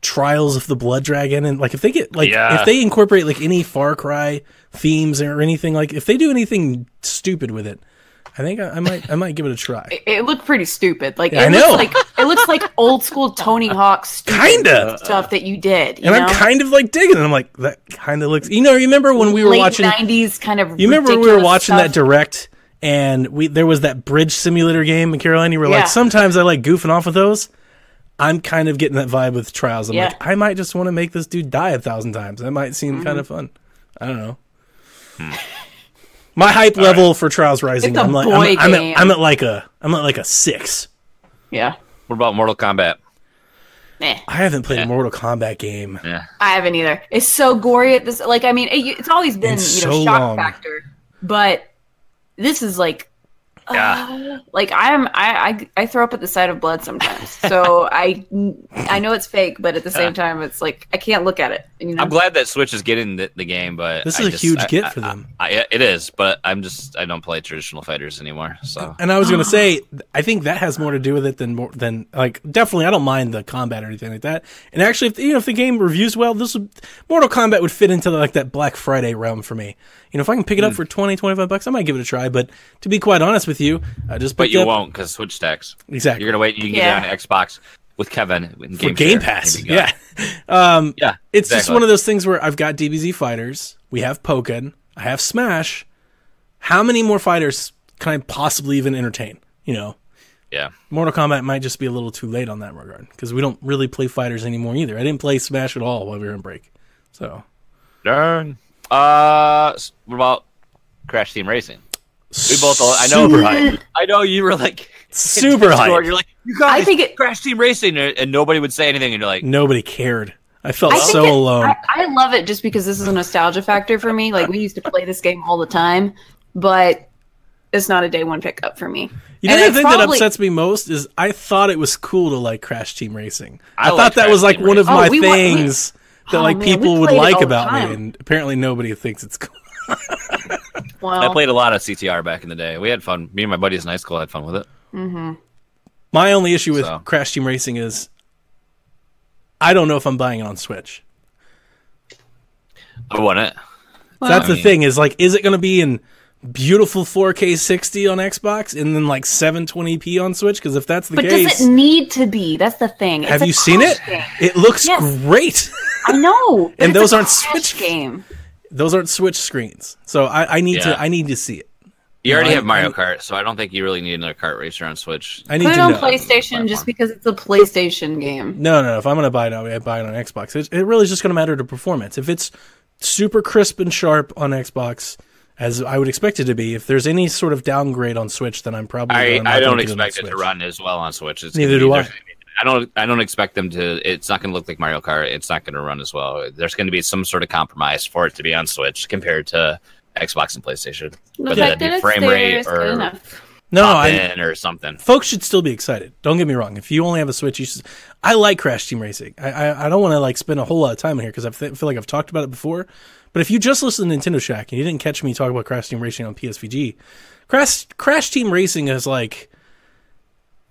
Trials of the Blood Dragon, and like if they get like if they incorporate like any Far Cry themes or anything, like if they do anything stupid with it, I think I might give it a try. It looked pretty stupid. Like I know. It looks like old school Tony Hawk Kinda stuff that you did. And I'm kind of like digging it. I'm like, that kind of looks. Remember when we were late watching 90s kind of. You remember we were watching stuff? that direct, and there was that bridge simulator game, and Caroline, you were like, sometimes I like goofing off with those. I'm kind of getting that vibe with Trials. I'm like, I might just want to make this dude die 1,000 times. That might seem kind of fun. I don't know. My hype level for Trials Rising, I'm at like a 6. Yeah. What about Mortal Kombat? I haven't played a Mortal Kombat game. I haven't either. It's so gory at this. Like, I mean, it's always been shock long. factor, but this is like. Like I throw up at the sight of blood sometimes. So I know it's fake, but at the same time, it's like I can't look at it. I'm glad that Switch is getting the game, but this is a huge get for them. It is, but I don't play traditional fighters anymore. So, and I was going to say, I think that has more to do with it than like definitely. I don't mind the combat or anything like that. And actually, if the game reviews well, Mortal Kombat would fit into like that Black Friday realm for me. If I can pick it up for $20-$25, I might give it a try. But to be quite honest with you, I just picked But you up. won't because Switch tax. Exactly. You're gonna wait. You can get it on Xbox with Kevin in Game Pass. Yeah. It's just one of those things where I've got DBZ fighters. We have Pokken. I have Smash. How many more fighters can I possibly even entertain? Yeah. Mortal Kombat might just be a little too late on that regard because we don't really play fighters anymore either. I didn't play Smash at all while we were on break. So. Darn. What about Crash Team Racing? We both. I know. Hype. I know you were like super hype. You're like, you guys. Crash Team Racing, and nobody would say anything, and you're like, nobody cared. I felt so alone. I love it just because this is a nostalgia factor for me. Like we used to play this game all the time, but it's not a day one pickup for me. The thing that upsets me most is I thought it was cool to like Crash Team Racing. I thought that was like one of my things that like people would like about me, and apparently nobody thinks it's cool. Well, I played a lot of CTR back in the day. We had fun. Me and my buddies in high school had fun with it. Mm-hmm. My only issue with Crash Team Racing is I don't know if I'm buying it on Switch. I want it. Well, that's the thing is like, is it going to be in beautiful 4K 60 on Xbox and then like 720p on Switch? Because if that's the case, does it need to be? That's the thing. Have you seen it? It looks great. I know, and those aren't Switch game. Those aren't Switch screens, so I need to see it. You already have Mario Kart, so I don't think you really need another kart racer on Switch. I need Put it to on know. PlayStation just because it's a PlayStation game. No. If I'm going to buy it, I buy it on Xbox. It really is just going to matter to performance. If it's super crisp and sharp on Xbox, as I would expect it to be, if there's any sort of downgrade on Switch, then I'm probably. I don't expect it to run as well on Switch. Neither do I. I don't expect them to. It's not going to look like Mario Kart. It's not going to run as well. There's going to be some sort of compromise for it to be on Switch compared to Xbox and PlayStation. The Whether fact that be that it's frame there rate is good or enough. No, pop in or something. folks should still be excited. Don't get me wrong. If you only have a Switch, you should, I like Crash Team Racing. I don't want to like spend a whole lot of time in here because I feel like I've talked about it before. But if you just listen to Nintendo Shack and you didn't catch me talk about Crash Team Racing on PSVG, Crash Team Racing is like,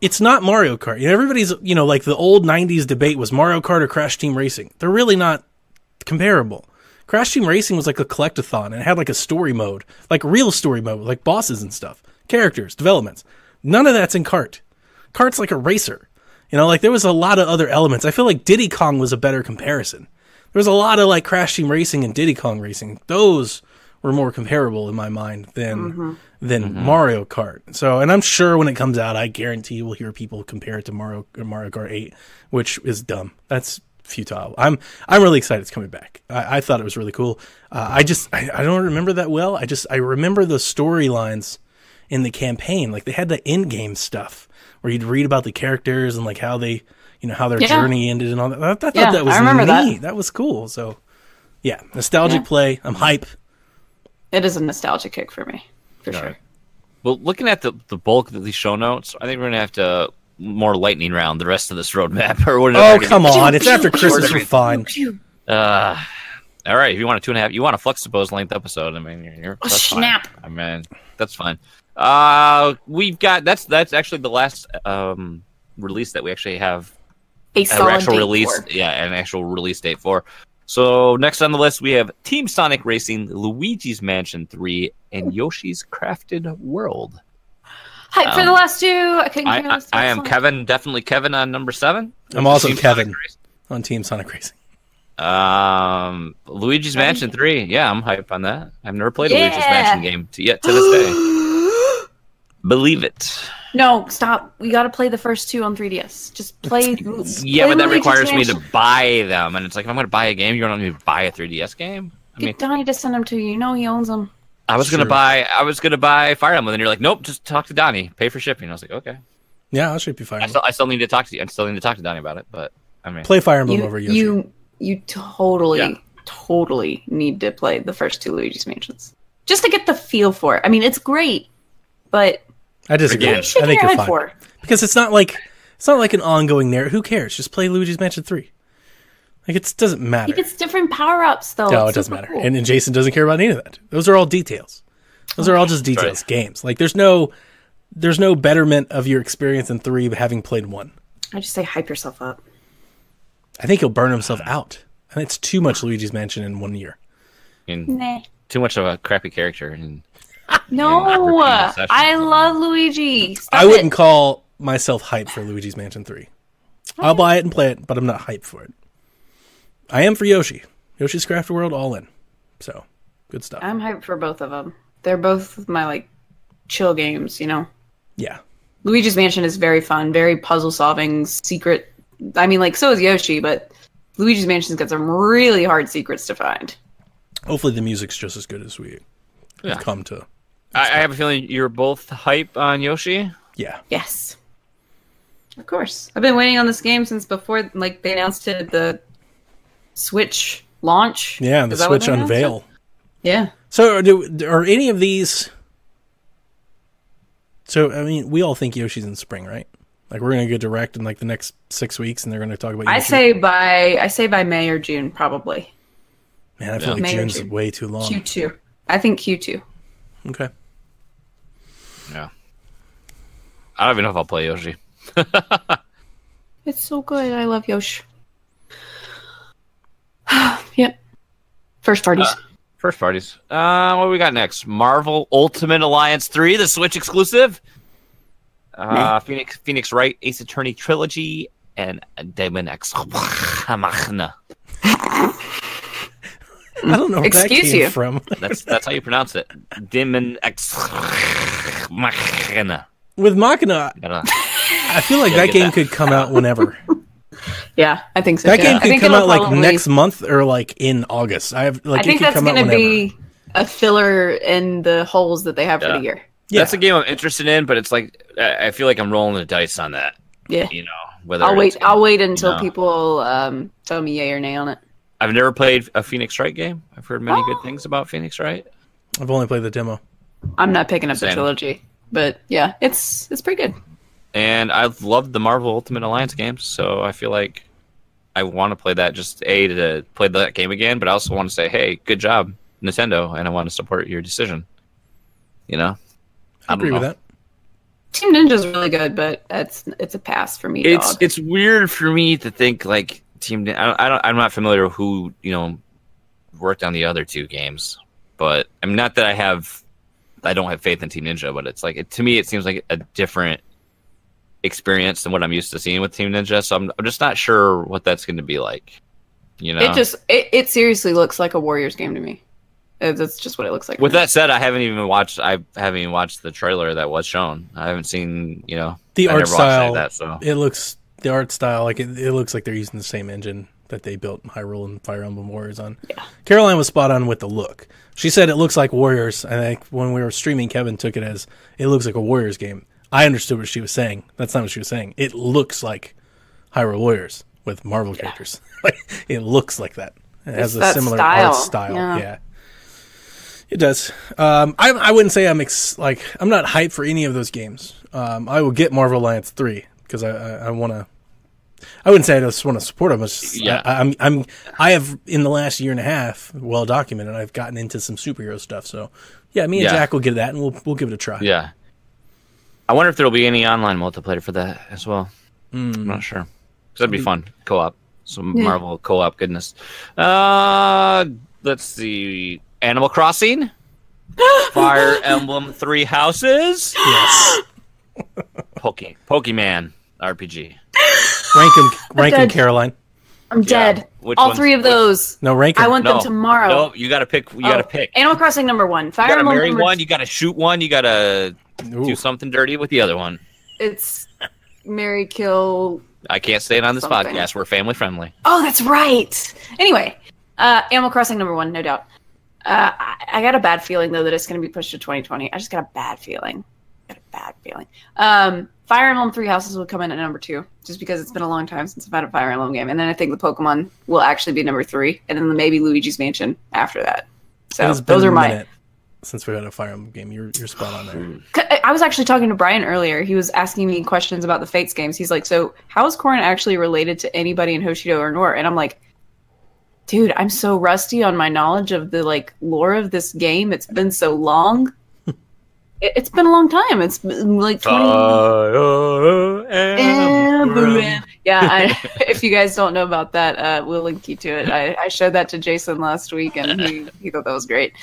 it's not Mario Kart. You know, everybody's, you know, like the old 90s debate was Mario Kart or Crash Team Racing. They're really not comparable. Crash Team Racing was like a collectathon and it had like a story mode, like real story mode, like bosses and stuff, characters, developments. None of that's in Kart. Kart's like a racer. You know, like there was a lot of other elements. I feel like Diddy Kong was a better comparison. There was a lot of like Crash Team Racing and Diddy Kong Racing. Those were more comparable in my mind than Mario Kart. So, and I'm sure when it comes out, I guarantee we'll hear people compare it to Mario Kart 8, which is dumb. That's futile. I'm really excited it's coming back. I thought it was really cool. I don't remember that well. I remember the storylines in the campaign. Like they had the end game stuff where you'd read about the characters and like how they, you know, how their journey ended and all that. I thought that was I remember neat. That was cool. So yeah, nostalgic play. I'm hype. It is a nostalgia kick for me, for sure. Right. Well, looking at the bulk of these show notes, I think we're gonna have to more lightning round the rest of this roadmap or whatever. Oh come on! It's after Christmas. We're fine. All right. If you want a 2.5, you want a Flexibles length episode. I mean, that's snap. Fine. I mean, that's fine. We've got that's actually the last release that we actually have An actual release. For. Yeah, an actual release date for. So next on the list we have Team Sonic Racing, Luigi's Mansion 3, and Yoshi's Crafted World. Hype for the last two. I am Kevin, definitely Kevin on number 7. I'm also Kevin on Team Sonic Racing. Luigi's Mansion 3. Yeah, I'm hype on that. I've never played a Luigi's Mansion game yet to this day. Believe it. No, stop. We got to play the first two on 3DS. Just play. Yeah, but that requires me to buy them, and it's like if I'm going to buy a game, you're not going to buy a 3DS game. Get Donnie to send them to you. You know he owns them. I was gonna buy Fire Emblem, and you're like, nope, just talk to Donnie, pay for shipping. I was like, okay. Yeah, I'll ship you Fire Emblem. I still need to talk to you. I still need to talk to Donnie about it, but I mean, play Fire Emblem over Yoshi. You totally need to play the first two Luigi's Mansions just to get the feel for it. I mean, it's great, but I disagree. I think you're fine because it's not like an ongoing narrative. Who cares? Just play Luigi's Mansion 3. Like, it doesn't matter. He gets different power-ups, though. No, it doesn't matter. Cool. And Jason doesn't care about any of that. Those are all details. Those are all just details. Right. Games. Like, there's no betterment of your experience in 3 having played 1. I just say hype yourself up. I think he'll burn himself out. And it's too much Luigi's Mansion in 1 year. Too much of a crappy character. No, I love Luigi. I wouldn't call myself hype for Luigi's Mansion 3. I'll buy it and play it, but I'm not hyped for it. I am for Yoshi. Yoshi's Crafted World, all in. So, good stuff. I'm hyped for both of them. They're both my, like, chill games, you know? Yeah. Luigi's Mansion is very fun, very puzzle-solving, secret. I mean, like, so is Yoshi, but Luigi's Mansion's got some really hard secrets to find. Hopefully the music's just as good as we have come to. I have a feeling you're both hype on Yoshi? Yeah. Yes. Of course. I've been waiting on this game since before, like, they announced it at the Switch launch. Yeah, the Switch unveil. Yeah. So are any of these... So, I mean, we all think Yoshi's in spring, right? Like, we're going to get direct in, like, the next 6 weeks, and they're going to talk about Yoshi. I say by May or June, probably. Man, I feel like June's way too long. Q2. I think Q2. Okay. Yeah. I don't even know if I'll play Yoshi. It's so good. I love Yoshi. Yep. First parties. What do we got next? Marvel Ultimate Alliance 3, the Switch exclusive. Phoenix Wright Ace Attorney Trilogy and Demon X Machina. I don't know where that came from. That's how you pronounce it. Demon X Machina. With Machina, I feel like that game could come out whenever. Yeah, I think so. That game could come out like next month or like in August. I think that's going to be a filler in the holes that they have for the year. Yeah. That's a game I'm interested in, but it's like I feel like I'm rolling the dice on that. Yeah, you know, whether I'll wait until people tell me yay or nay on it. I've never played a Phoenix Wright game. I've heard many good things about Phoenix Wright. I've only played the demo. I'm not picking up the Same. trilogy, but yeah, it's pretty good. And I've loved the Marvel Ultimate Alliance games, so I feel like I want to play that just to play that game again, but I also want to say, hey, good job, Nintendo, and I want to support your decision. You know? I agree with that. Team Ninja's really good, but it's a pass for me. Dog. It's weird for me to think like Team. I'm not familiar with who worked on the other two games, but I'm not that I don't have faith in Team Ninja, but it's like to me it seems like a different experience than what I'm used to seeing with Team Ninja. So I'm just not sure what that's going to be like. It seriously looks like a Warriors game to me. That's just what it looks like. With that said, I haven't even watched the trailer that was shown. I haven't seen the art style. That, so. It looks the art style like it looks like they're using the same engine that they built Hyrule and Fire Emblem Warriors on. Yeah. Caroline was spot on with the look. She said it looks like Warriors. I think when we were streaming, Kevin took it as it looks like a Warriors game. I understood what she was saying. That's not what she was saying. It looks like Hyrule Warriors with Marvel characters. Like it looks like that. It has a similar art style. Yeah. It does. I wouldn't say I'm not hyped for any of those games. I will get Marvel Alliance 3 because I want to. I wouldn't say I just want to support them. I have in the last year and a half, well documented, I've gotten into some superhero stuff. So yeah, me and Jack will get that, and we'll give it a try. Yeah. I wonder if there'll be any online multiplayer for that as well. I'm not sure. Because that'd be fun. Co-op. Some Marvel co-op goodness. Let's see. Animal Crossing? Fire Emblem Three Houses? Yes. Pokemon RPG. Rank 'em, Caroline. I'm dead. All three of those. No, rank 'em. I want them tomorrow. No, you gotta pick. You gotta pick. Animal Crossing number 1. Fire You gotta Emblem marry number one. You gotta shoot one. You gotta do something dirty with the other one. It's marry, kill. I can't say it on this something. podcast. We're family friendly. Oh, that's right. Anyway, Animal Crossing number 1, no doubt. I got a bad feeling though that it's going to be pushed to 2020. I just got a bad feeling. Fire Emblem Three Houses will come in at number 2, just because it's been a long time since I've had a Fire Emblem game, and then I think the Pokemon will actually be number 3, and then maybe Luigi's Mansion after that. So those are my. Since we had a Fire Emblem game, you're spot on there. I was actually talking to Brian earlier. He was asking me questions about the Fates games. He's like, "So how is Corrin actually related to anybody in Hoshido or Nor?" And I'm like, dude, I'm so rusty on my knowledge of the lore of this game. It's been so long. It's been a long time. It's been like 20. Yeah, if you guys don't know about that, we'll link you to it. I showed that to Jason last week, and he thought that was great.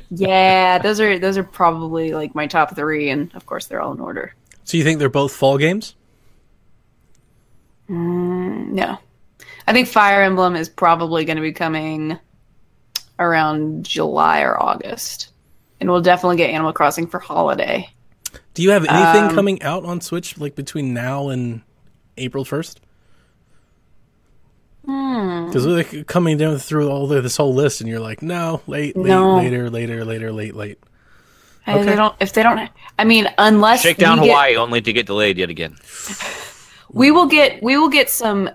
Yeah, those are probably like my top 3, and of course they're all in order. So you think they're both fall games? No. I think Fire Emblem is probably going to be coming around July or August. And we'll definitely get Animal Crossing for holiday. Do you have anything coming out on Switch between now and April 1st? Because we're coming down through this whole list, and you're like, no, later. Okay. If they don't, I mean, unless Shakedown Hawaii only to get delayed yet again. We will get some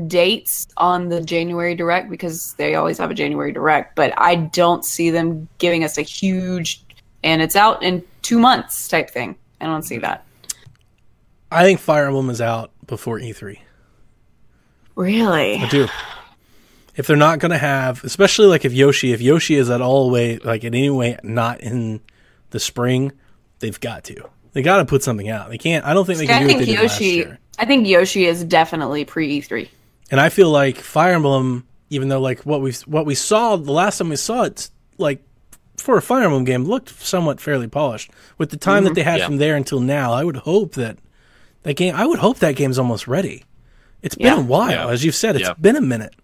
dates on the January Direct, because they always have a January Direct, but I don't see them giving us a huge and it's out in 2 months type thing. I don't see that. I think Fire Emblem is out before E3. Really? I do. If they're not going to have, especially if Yoshi is at all way, in any way not in the spring, they've got to. They got to put something out. They can't. I don't think they can do what they did last year. I think Yoshi is definitely pre E3. And I feel like Fire Emblem, even though what we saw the last time we saw it, for a Fire Emblem game, looked somewhat fairly polished. With the time that they had from there until now, I would hope that game's almost ready. It's been a while, as you've said. It's been a minute.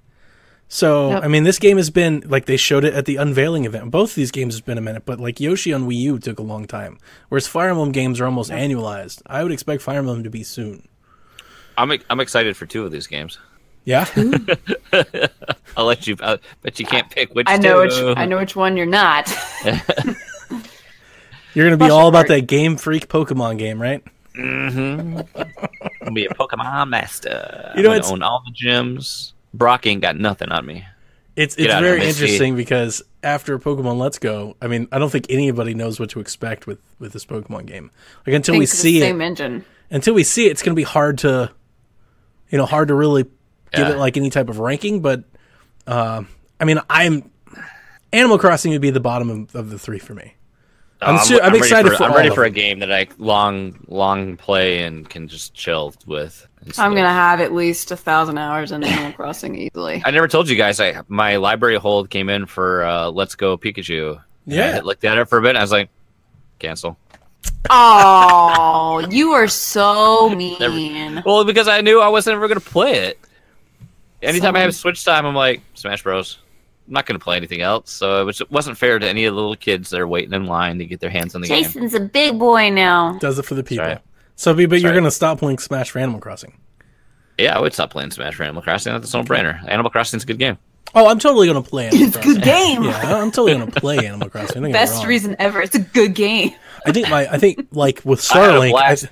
So I mean, this game has been they showed it at the unveiling event. Both of these games has been a minute, but Yoshi on Wii U took a long time. Whereas Fire Emblem games are almost annualized. I would expect Fire Emblem to be soon. I'm excited for 2 of these games. Yeah, I'll let you. But you can't pick which. I know which one you're not. You're gonna be all about that Game Freak Pokemon game, right? Mm-hmm. I'll be a Pokemon master. You know, own all the gyms. Brock ain't got nothing on me. It's Get out of very here, Misty. interesting because after Pokemon Let's Go, I mean, I don't think anybody knows what to expect with this Pokemon game. Like until we see it, same engine. until we see it, it's going to be hard to really give it like any type of ranking. But I mean, Animal Crossing would be the bottom of the three for me. I'm excited for. I'm ready for a game that I long play and can just chill with. I'm gonna have at least 1,000 hours in Animal Crossing easily. I never told you guys. My library hold came in for Let's Go Pikachu. Yeah, I looked at it for a bit. And I was like, cancel. Oh, you are so mean. Well, because I knew I wasn't ever going to play it. Anytime I have Switch time, I'm like, Smash Bros. I'm not going to play anything else. So it wasn't fair to any of the little kids that are waiting in line to get their hands on the game. Jason's a big boy now. does it for the people. Right. So, but you're going to stop playing Smash for Animal Crossing. Yeah, I would stop playing Smash for Animal Crossing. That's a no-brainer. Animal Crossing's a good game. Oh, I'm totally going to play Animal Crossing. It's a good game. Yeah, I'm totally going to play Animal Crossing. Don't get me Best wrong. reason ever. It's a good game. I think like with I had a Starlink, blast,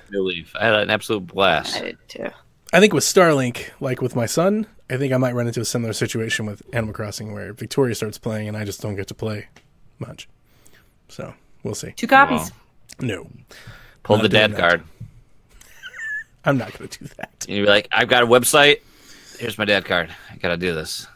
I had an absolute blast. I did too. I think with Starlink, like with my son, I think I might run into a similar situation with Animal Crossing where Victoria starts playing and I just don't get to play much. So we'll see. 2 copies. No, Pull Not the dad doing that. card. I'm not going to do that. And you'd be like, I've got a website. Here's my dad card. I got to do this.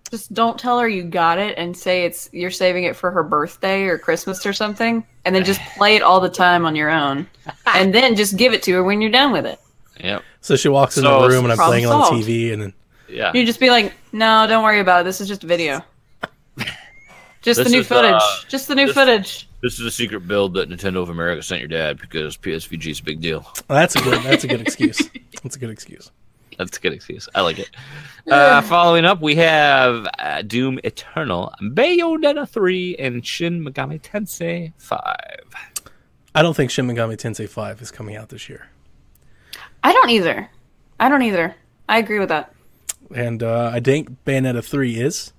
Just don't tell her you got it and say you're saving it for her birthday or Christmas or something, and then just play it all the time on your own, and then just give it to her when you're done with it. Yep. So she walks in So- the room and I'm Problem playing it on solved. TV and then Yeah. You just be like, no, don't worry about it. This is just a video. Just This the new is, footage. Just the new footage. This is a secret build that Nintendo of America sent your dad because PSVG is a big deal. well, that's a good excuse. That's a good excuse. That's a good excuse. I like it. Following up, we have Doom Eternal, Bayonetta 3, and Shin Megami Tensei 5. I don't think Shin Megami Tensei 5 is coming out this year. I don't either. I agree with that. And I think Bayonetta 3 is.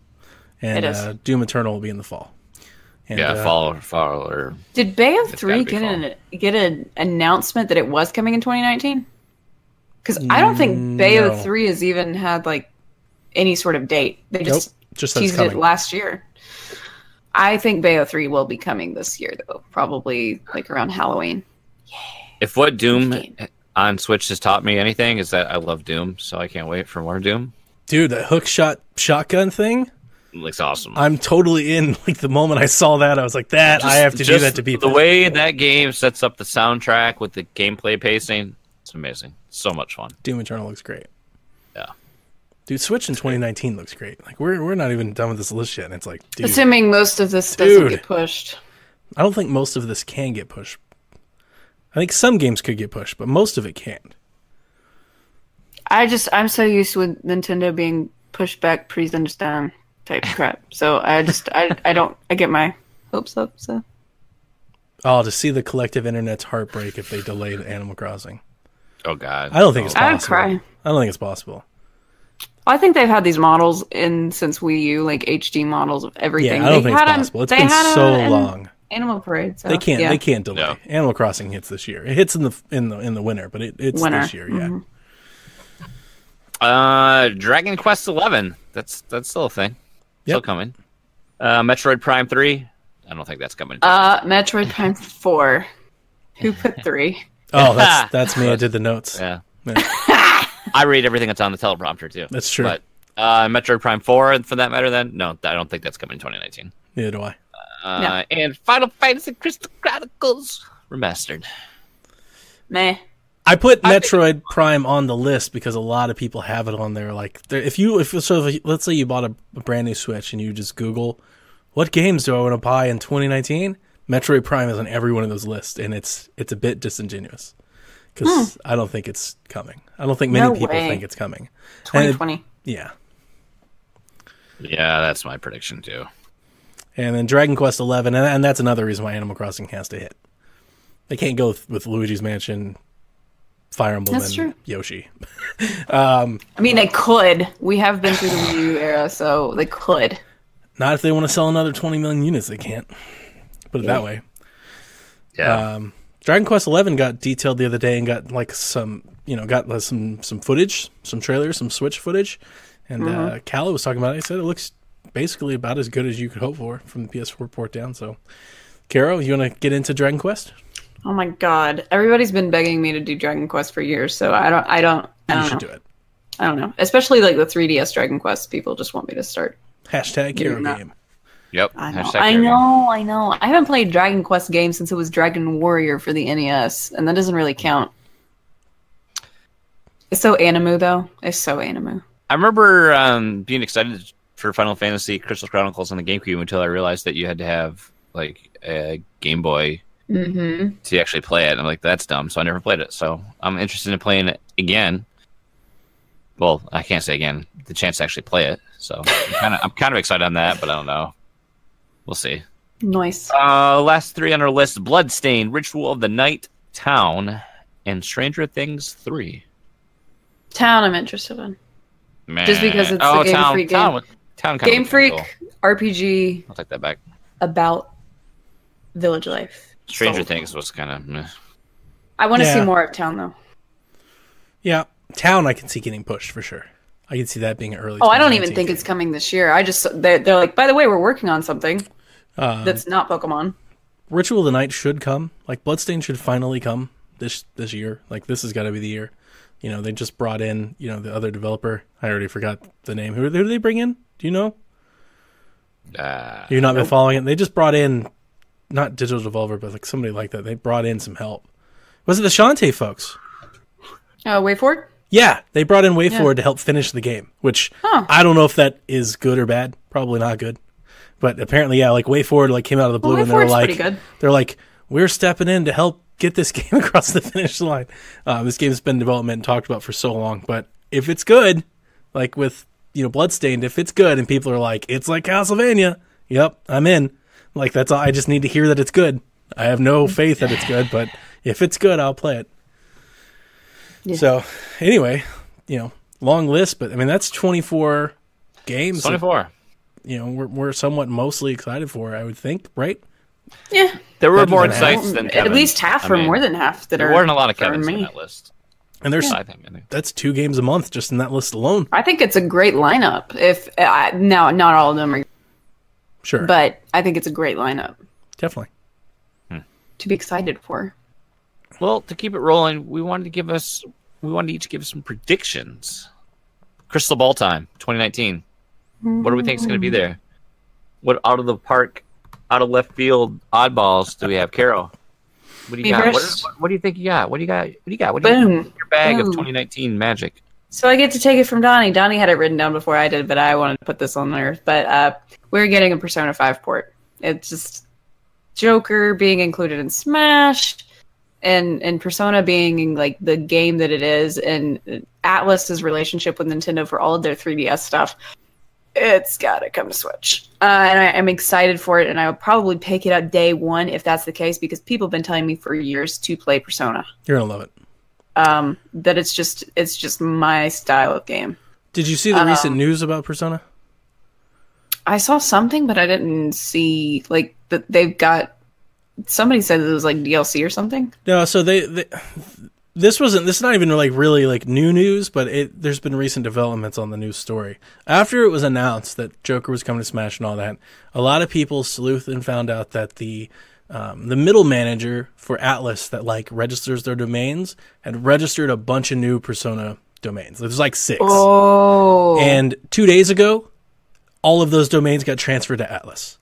And It is. Doom Eternal will be in the fall. And, Yeah, follow. Did Bayo It's 3 gotta be get an announcement that it was coming in 2019? Because I don't think Bayo No. 3 has even had like any sort of date. They just just that it's teased it coming. last year. I think Bayo 3 will be coming this year though, probably like around Halloween. If what Doom Game. on Switch has taught me anything is that I love Doom, so I can't wait for more Doom. Dude, that hook shot shotgun thing, It looks awesome. I'm totally in. Like the moment I saw that, I was like, I have to do Just that to people. The way that game sets up the soundtrack with the gameplay pacing, it's amazing. So much fun. Doom Eternal looks great. Yeah. Dude, Switch in 2019 looks great. Like we're not even done with this list yet. And it's like, dude, Assuming most of this doesn't Dude. get pushed. I don't think most of this can get pushed. I think some games could get pushed, but most of it can't. I'm so used with Nintendo being pushed back, please understand type crap. So I get my hopes up. So Oh, to see the collective internet's heartbreak if they delayed Animal Crossing. Oh God. I don't think it's possible. I would cry. I don't think it's possible. I think they've had these models in since Wii U, like HD models of everything. Yeah, I don't They think it's had 'em- possible. It's they been had so 'em in long. Animal Parade. So, They can't. yeah. They can't delay. No. Animal Crossing hits this year. It hits in the winter, but it's Winter. this year. Yeah. Dragon Quest 11. That's still a thing. Still Yep. coming. Metroid Prime 3. I don't think that's coming. Metroid Prime 4. Who put 3? Oh, that's me. I did the notes. Yeah. Yeah. I read everything that's on the teleprompter too. That's true. But Metroid Prime 4, for that matter, then no, I don't think that's coming in 2019. Neither do I. No. And Final Fantasy Crystal Chronicles Remastered. Meh. I put Metroid Prime on the list because a lot of people have it on there. Like, if let's say you bought a brand new Switch and you just Google what games do I want to buy in 2019, Metroid Prime is on every one of those lists, and it's a bit disingenuous because I don't think it's coming. I don't think many No people way. think it's coming. 2020. Yeah. Yeah, that's my prediction too. And then Dragon Quest 11, and that's another reason why Animal Crossing has to hit. They can't go with Luigi's Mansion, Fire Emblem, That's and true. Yoshi. I mean, they could. We have been through the Wii U era, so they could. Not if they want to sell another 20 million units, they can't. Put it that way. Yeah. Dragon Quest 11 got detailed the other day and got like some footage, some trailers, some Switch footage. And Calla was talking about it. He said it looks basically about as good as you could hope for from the PS4 port down. So, Caro, you want to get into Dragon Quest? Oh my god, everybody's been begging me to do Dragon Quest for years, so I don't You know. should do it. I don't know, especially like the 3DS Dragon Quest. People just want me to start. Hashtag Caro game. Yep. I know, Hashtag I Carrie. know, I know. I haven't played Dragon Quest games since it was Dragon Warrior for the NES, and that doesn't really count. It's so anime, though. It's so anime. I remember being excited for Final Fantasy Crystal Chronicles on the GameCube until I realized that you had to have like a Game Boy to actually play it. And I'm like, that's dumb. So I never played it. So I'm interested in playing it again. Well, I can't say again. The chance to actually play it. So I'm kind of excited on that, but I don't know. We'll see. Nice. Last three on our list: Bloodstained, Ritual of the Night, Town, and Stranger Things 3. Town, I'm interested in. Man. Just because it's a Game Freak game. Town Game Freak RPG I'll take that back. about village life. Stranger Sold. Things was kind of meh. I want to Yeah. see more of Town, though. Yeah, Town I can see getting pushed for sure. I can see that being an early. Oh, I don't even 2019 think game. it's coming this year. I just they're like, by the way, we're working on something that's not Pokemon. Ritual of the Night should come. Like Bloodstained should finally come this year. Like this has got to be the year. You know, they just brought in, you know, the other developer. I already forgot the name. Who did they bring in? Do you know? You've not been following it. They just brought in, not Digital Devolver, but like somebody like that. They brought in some help. Was it the Shantae folks? WayForward? Yeah, they brought in WayForward to help finish the game, which I don't know if that is good or bad. Probably not good. But apparently, yeah, like WayForward like came out of the blue and they were WayForward's like, pretty good. they're like, we're stepping in to help get this game across the finish line. This game's been in development and talked about for so long, but if it's good, like with, you know, Bloodstained, if it's good and people are like, it's like Castlevania, yep, I'm in. Like that's all. I just need to hear that it's good. I have no faith that it's good, but if it's good, I'll play it. Yeah. So anyway, you know, long list, but I mean that's 24 games. 24. That, you know, we're somewhat mostly excited for, I would think, right? Yeah. There were Better more than insights than Kevin. At least half or more than half that there are. weren't a lot of for Kevins me. on that list. And there's I think. that's 2 games a month just in that list alone. I think it's a great lineup. If now, not all of them are, Sure, but I think it's a great lineup definitely. to be excited for. Well, to keep it rolling, we wanted to each give some predictions. Crystal Ball time, 2019. What do we think is going to be there? What out of the park, out of left field oddballs do we have, Carol? What do you got? What do you think you got? What do you got? What do you got? What do you Boom. think in your bag of Boom. 2019 magic? So I get to take it from Donnie. Donnie had it written down before I did, but I wanted to put this on there. But we're getting a Persona 5 port. It's just Joker being included in Smash, and Persona being like the game that it is, and Atlus's relationship with Nintendo for all of their 3DS stuff. It's got to come to Switch. And I'm excited for it, and I'll probably pick it up day one if that's the case, because people have been telling me for years to play Persona. You're gonna love it. That it's just my style of game. Did you see the recent news about Persona? I saw something, but I didn't see like that they've got. Somebody said it was like DLC or something. No, so this is not even like really like new news, but there's been recent developments on the news story. After it was announced that Joker was coming to Smash and all that, a lot of people sleuthed and found out that the middle manager for Atlus that like registers their domains had registered a bunch of new Persona domains. There's like 6. Oh, And 2 days ago, all of those domains got transferred to Atlus.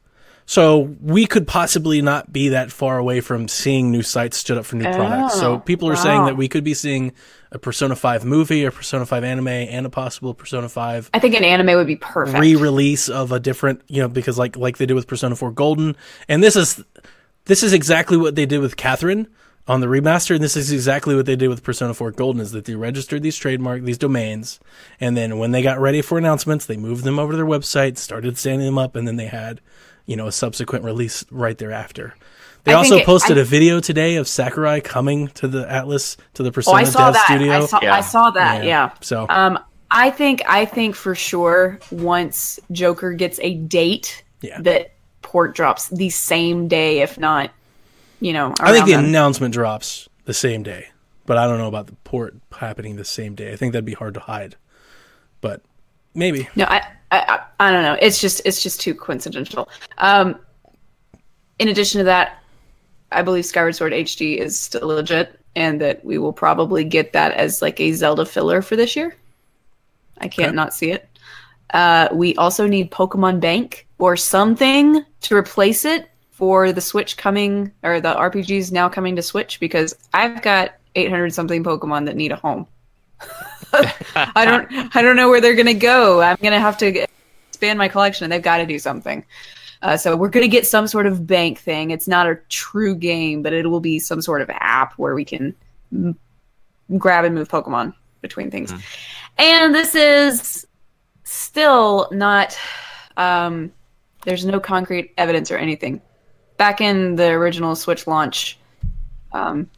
So we could possibly not be that far away from seeing new sites stood up for new products. So people are saying that we could be seeing a Persona 5 movie, a Persona 5 anime, and a possible Persona 5 I think an anime would be perfect. re-release of a different, you know, because like they did with Persona 4 Golden. And this is exactly what they did with Catherine on the remaster, and this is exactly what they did with Persona 4 Golden, is that they registered these these domains, and then when they got ready for announcements, they moved them over to their website, started standing them up, and then they had, you know, a subsequent release right thereafter. They also posted a video today of Sakurai coming to the Atlus, to the Persona dev studio. I saw that. Yeah. So I think for sure once Joker gets a date, that port drops the same day, if not, you know. I think the announcement drops the same day, but I don't know about the port happening the same day. I think that'd be hard to hide, but maybe. No, I I don't know. It's just too coincidental. In addition to that, I believe Skyward Sword HD is still legit, and that we will probably get that as like a Zelda filler for this year. I can't not see it. We also need Pokemon Bank or something to replace it for the Switch coming, or the RPGs now coming to Switch, because I've got 800 something Pokemon that need a home. I don't know where they're gonna go. I'm gonna have to expand my collection, and they've got to do something. So we're gonna get some sort of bank thing. It's not a true game, but it will be some sort of app where we can grab and move Pokemon between things. And this is still not. There's no concrete evidence or anything. Back in the original Switch launch,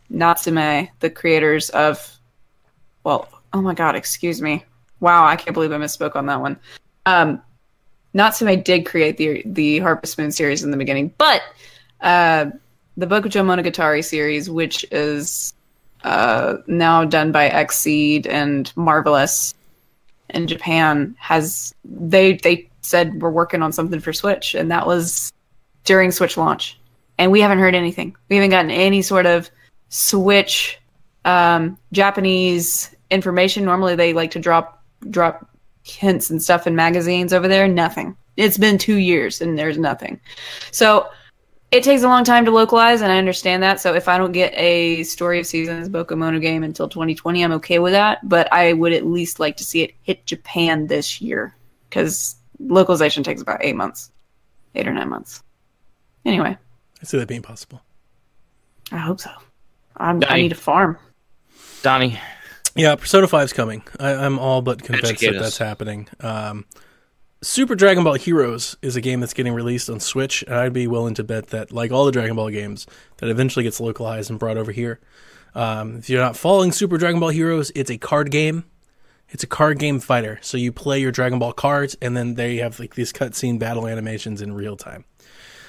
Natsume, the creators of, well, oh my god, excuse me. Wow, I can't believe I misspoke on that one. Natsume did create the Harvest Moon series in the beginning, but the Bokujo Monogatari series, which is now done by Xseed and Marvelous in Japan, they said we're working on something for Switch, and that was during Switch launch, and we haven't heard anything. We haven't gotten any sort of Switch Japanese information. Normally they like to drop hints and stuff in magazines over there. Nothing. It's been 2 years and there's nothing. So it takes a long time to localize, and I understand that. So if I don't get a Story of Seasons Bokumono game until 2020, I'm okay with that. But I would at least like to see it hit Japan this year, because localization takes about 8 months. 8 or 9 months. Anyway. I see that being possible. I hope so. I need a farm. Donnie. Yeah, Persona 5's coming. I'm all but convinced that that's happening. Super Dragon Ball Heroes is a game that's getting released on Switch, and I'd be willing to bet that, like all the Dragon Ball games, that eventually gets localized and brought over here. If you're not following Super Dragon Ball Heroes, it's a card game. It's a card game fighter. So you play your Dragon Ball cards, and then they have like these cutscene battle animations in real time.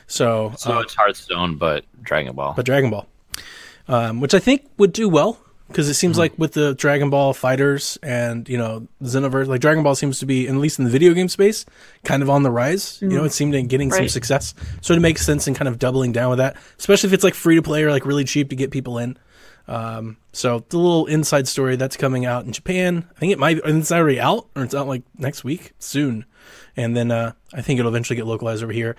So it's Hearthstone, but Dragon Ball. Which I think would do well, because it seems like with the Dragon Ball fighters and, Xenoverse, like Dragon Ball seems to be, at least in the video game space, kind of on the rise. It seemed to be getting some success. So it makes sense in kind of doubling down with that, especially if it's like free to play or like really cheap to get people in. So the little inside story that's coming out in Japan, I think it's already out, or it's out like next week, soon. And then I think it'll eventually get localized over here.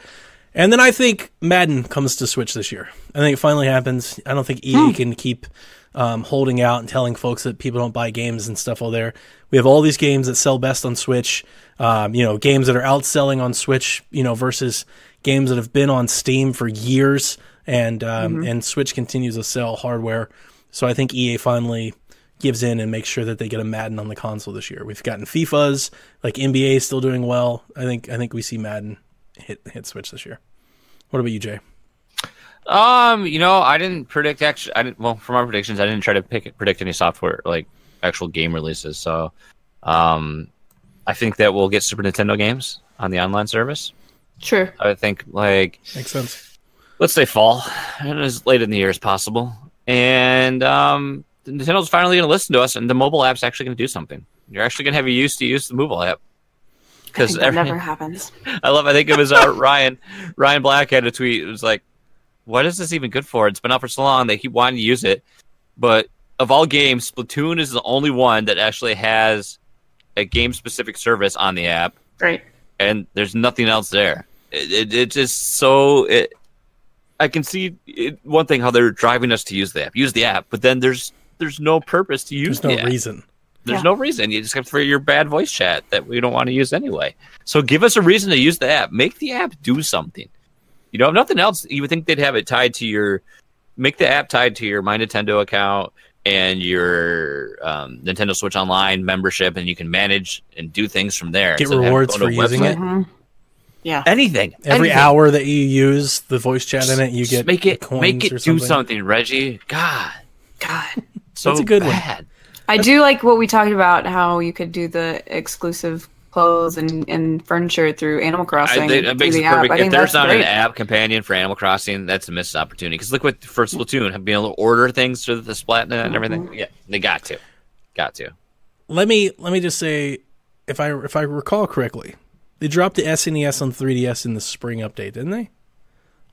And then I think Madden comes to Switch this year. I think it finally happens. I don't think EA can keep holding out and telling folks that people don't buy games and stuff all there. We have all these games that sell best on Switch, games that are outselling on Switch, versus games that have been on Steam for years, and Switch continues to sell hardware. So I think EA finally gives in and makes sure that they get a Madden on the console this year. We've gotten FIFAs, like NBA is still doing well. I think we see Madden hit Switch this year. What about you, Jay? I didn't predict from our predictions, I didn't try to predict any software, like actual game releases. So, I think that we'll get Super Nintendo games on the online service. Sure. I think makes sense. Let's say fall, and as late in the year as possible. And Nintendo's finally going to listen to us, and the mobile app's actually going to do something. You're actually going to have you used to use the mobile app. Because that never happens. I think it was Ryan Black had a tweet. It was like, what is this even good for? It's been out for so long. They keep wanting to use it. But of all games, Splatoon is the only one that actually has a game-specific service on the app. Right. And there's nothing else there. It just so... I can see one thing, how they're driving us to use the app. Use the app. But then there's no purpose to use the app. There's no reason. There's no reason. You just have for your bad voice chat that we don't want to use anyway. So give us a reason to use the app. Make the app do something. If nothing else, you would think they'd have it tied to make the app tied to your My Nintendo account and your Nintendo Switch Online membership, and you can manage and do things from there. Get rewards for using it. Yeah. Anything. Every hour that you use the voice chat in it, you get coins make it or something. Do something, Reggie. God. So that's a good bad. one. I do like what we talked about, how you could do the exclusive clothes and furniture through Animal Crossing. That makes it perfect. If there's not an app companion for Animal Crossing, that's a missed opportunity. Because look what for Splatoon, being able to order things through the Splat and everything. Yeah, they got to. Let me just say, if I recall correctly, They dropped the SNES on 3DS in the spring update, didn't they?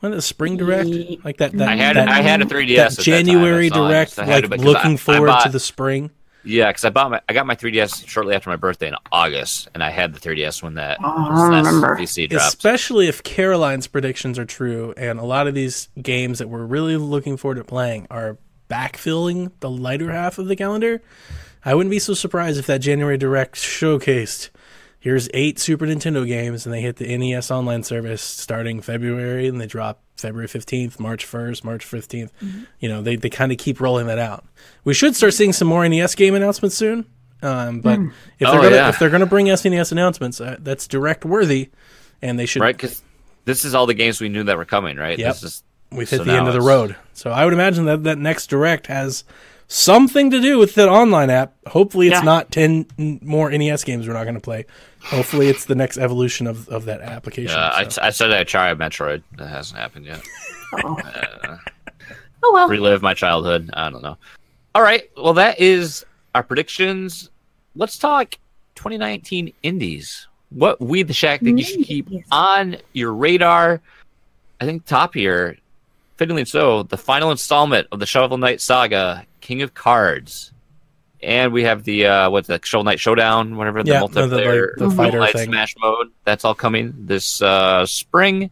Wasn't it a spring direct? Like that I had a 3DS. That January that time. direct, like looking forward to the spring. Yeah, because I got my 3DS shortly after my birthday in August, and I had the 3DS when that PC dropped. Especially if Caroline's predictions are true, and a lot of these games that we're really looking forward to playing are backfilling the lighter half of the calendar. I wouldn't be so surprised if that January direct showcased, here's 8 Super Nintendo games, and they hit the NES Online service starting February, and they drop February 15th, March 1st, March 15th. Mm-hmm. You know, they kind of keep rolling that out. We should start seeing some more NES game announcements soon. But if they're gonna bring SNES announcements, that's direct worthy, and they should. Right, because this is all the games we knew that were coming, right? Yep. We've hit the end of the road. So I would imagine that next direct has something to do with the online app. Hopefully it's not 10 more NES games we're not going to play. Hopefully it's the next evolution of that application. I said I'd try a Metroid. That hasn't happened yet. Oh well. Relive my childhood. I don't know. All right. Well, that is our predictions. Let's talk 2019 indies. What we, the Shack, think you should keep on your radar. I think top here, fittingly so, the final installment of the Shovel Knight saga, King of Cards. And we have the Shovel Knight Showdown, whatever, the multiplayer the fighter thing. Smash mode. That's all coming this spring.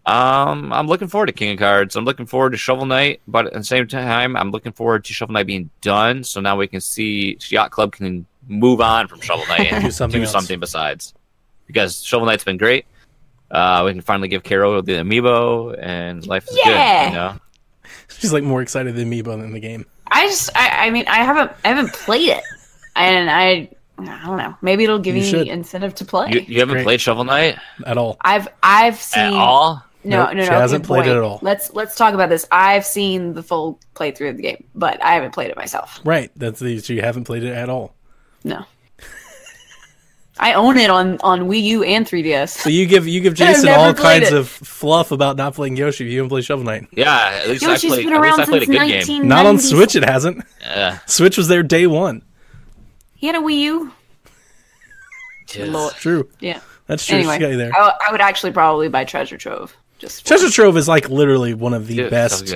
I'm looking forward to King of Cards. I'm looking forward to Shovel Knight, but at the same time, I'm looking forward to Shovel Knight being done. So now we can see Yacht Club can move on from Shovel Knight and do something besides. Because Shovel Knight's been great. We can finally give Carol the amiibo, and life is good. You know, she's like more excited than amiibo than the game. I mean, I haven't played it, and I don't know. Maybe it'll give me incentive to play. You haven't played Shovel Knight at all? I've seen at all. No. She hasn't played it at all. Let's talk about this. I've seen the full playthrough of the game, but I haven't played it myself. Right. So you haven't played it at all. No. I own it on Wii U and 3DS. So you give Jason all kinds of fluff about not playing Yoshi if you haven't played Shovel Knight. Yeah, at least I played a good game. Not on Switch, it hasn't. Switch was there day one. He had a Wii U. That's true. Yeah. That's true. Anyway, She got you there. I would actually probably buy Treasure Trove. Treasure Trove is like literally one of the best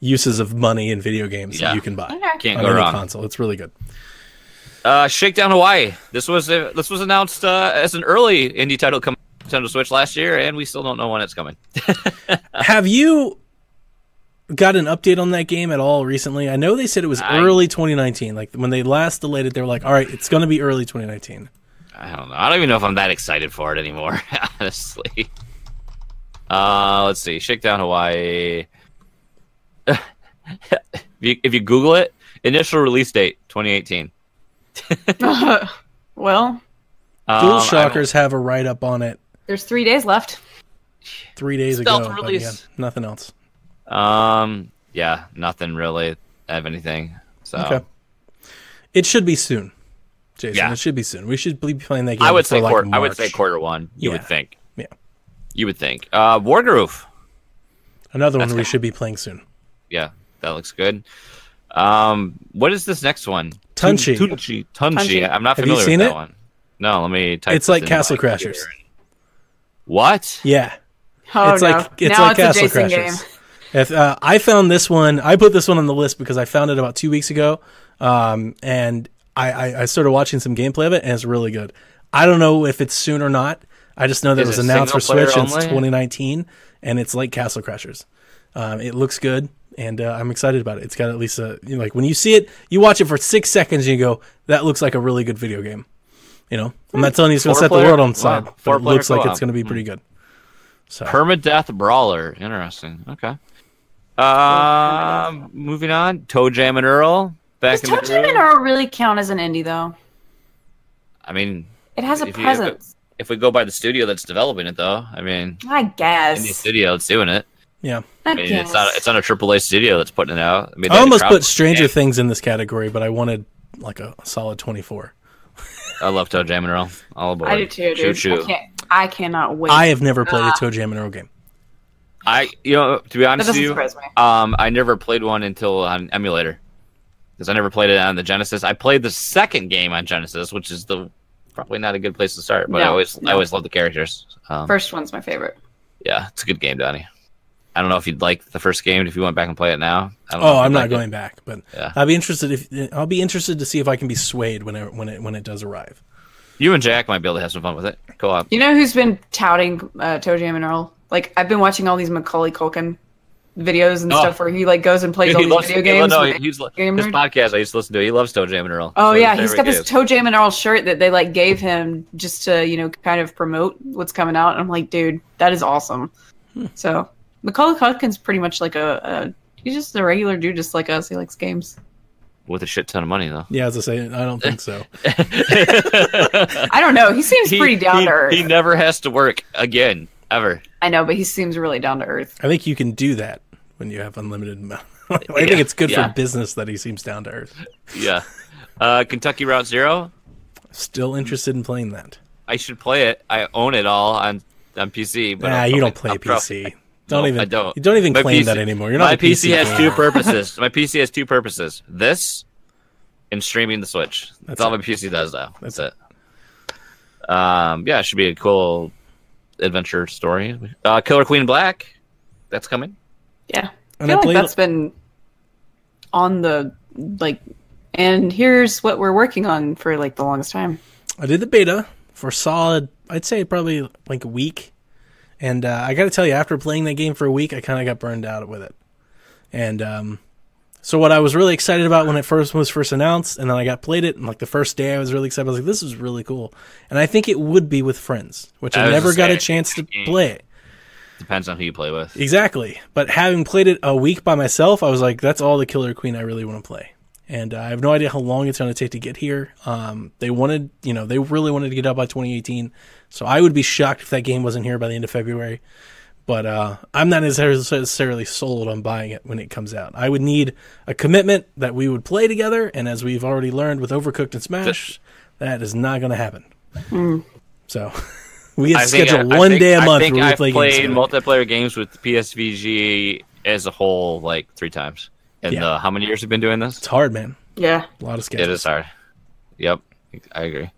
uses of money in video games that you can buy. Can't on go any wrong. console. It's really good. Shakedown Hawaii. This was announced as an early indie title coming to Nintendo Switch last year, and we still don't know when it's coming. Have you got an update on that game at all recently? I know they said it was early 2019. Like when they last delayed it, they were like, "All right, it's going to be early 2019." I don't know. I don't even know if I'm that excited for it anymore, honestly. Let's see. Shakedown Hawaii. If you Google it, initial release date 2018. Well, DualShockers have a write-up on it. There's 3 days left. 3 days ago, but yeah, nothing else. Yeah, nothing really of anything. So okay. It should be soon, Jason. Yeah. It should be soon. We should be playing that game. I would say March. I would say quarter one. You would think. Yeah. You would think. Wargroove. Another one we should be playing soon. Yeah, that looks good. What is this next one? Tunchi. I'm not familiar with that one. No, let me type. It's like Castle Crashers. What? Yeah. Oh, it's like Castle Crashers. If I found this one, I put this one on the list because I found it about 2 weeks ago, and I started watching some gameplay of it, and it's really good. I don't know if it's soon or not. I just know that it was announced for Switch in 2019, and it's like Castle Crashers. It looks good, and I'm excited about it. It's got at least like when you see it, you watch it for 6 seconds, and you go, "That looks like a really good video game." You know, I'm not telling you it's going to set the world on fire, but it looks like it's going to be pretty good. So. Permadeath Brawler, interesting. Okay. Moving on, Toe Jam and Earl. Does Toe Jam and Earl really count as an indie, though? I mean, it has a presence. If we go by the studio that's developing it, though, I mean, I guess indie studio that's doing it. Yeah, I mean, it's not a AAA studio that's putting it out. I mean, I almost put Stranger Things in this category, but I wanted like a solid 24. I love Toe Jam and Earl. All aboard. I do too, dude. Choo-choo. I cannot wait. I have never played a Toe Jam and Earl game. To be honest with you, I never played one until on emulator because I never played it on the Genesis. I played the second game on Genesis, which is the probably not a good place to start. But No, I always love the characters. First one's my favorite. Yeah, it's a good game, Donnie. I don't know if you'd like the first game if you went back and play it now. I don't know I'm not going back, but yeah. I'll be interested to see if I can be swayed when it does arrive. You and Jack might be able to have some fun with it. Co-op. You know who's been touting Toe Jam and Earl? Like, I've been watching all these Macaulay Culkin videos and stuff where he like goes and plays all these video games. His podcast I used to listen to. He loves Toe Jam and Earl. Oh yeah, he's got this Toe Jam and Earl shirt that they like gave him just to kind of promote what's coming out. And I'm like, dude, that is awesome. So Macaulay Culkin's pretty much like he's just a regular dude, just like us. He likes games. With a shit ton of money, though. Yeah, as I say, I don't think so. I don't know. He seems pretty down to earth. He never has to work again, ever. I know, but he seems really down to earth. I think you can do that when you have unlimited amount. I think it's good for business that he seems down to earth. Yeah. Kentucky Route Zero. Still interested in playing that. I should play it. I own it all on PC. But you don't play PC. I don't. You don't even my claim PC, that anymore. You're not my a PC has fan. two purposes. My PC has two purposes. This and streaming the Switch. That's all my PC does now. That's it. It should be a cool adventure story. Killer Queen Black. That's coming. Yeah. I feel like that's been on the and here's what we're working on for like the longest time. I did the beta for solid, I'd say probably like a week. And I got to tell you, after playing that game for a week, I kind of got burned out with it. And so what I was really excited about when it was first announced, and then I played it, and like the first day I was really excited. I was like, this is really cool. And I think it would be with friends, which I never got a chance to play. Depends on who you play with. Exactly. But having played it a week by myself, I was like, that's all the Killer Queen I really want to play. And I have no idea how long it's going to take to get here. They really wanted to get out by 2018. So I would be shocked if that game wasn't here by the end of February. But I'm not necessarily sold on buying it when it comes out. I would need a commitment that we would play together. And as we've already learned with Overcooked and Smash, that is not going to happen. So we have scheduled one day a month where we play games. I've played multiplayer games with PSVG as a whole like 3 times. And how many years have you been doing this? It's hard, man. Yeah. A lot of schedules. It is hard. Yep. I agree.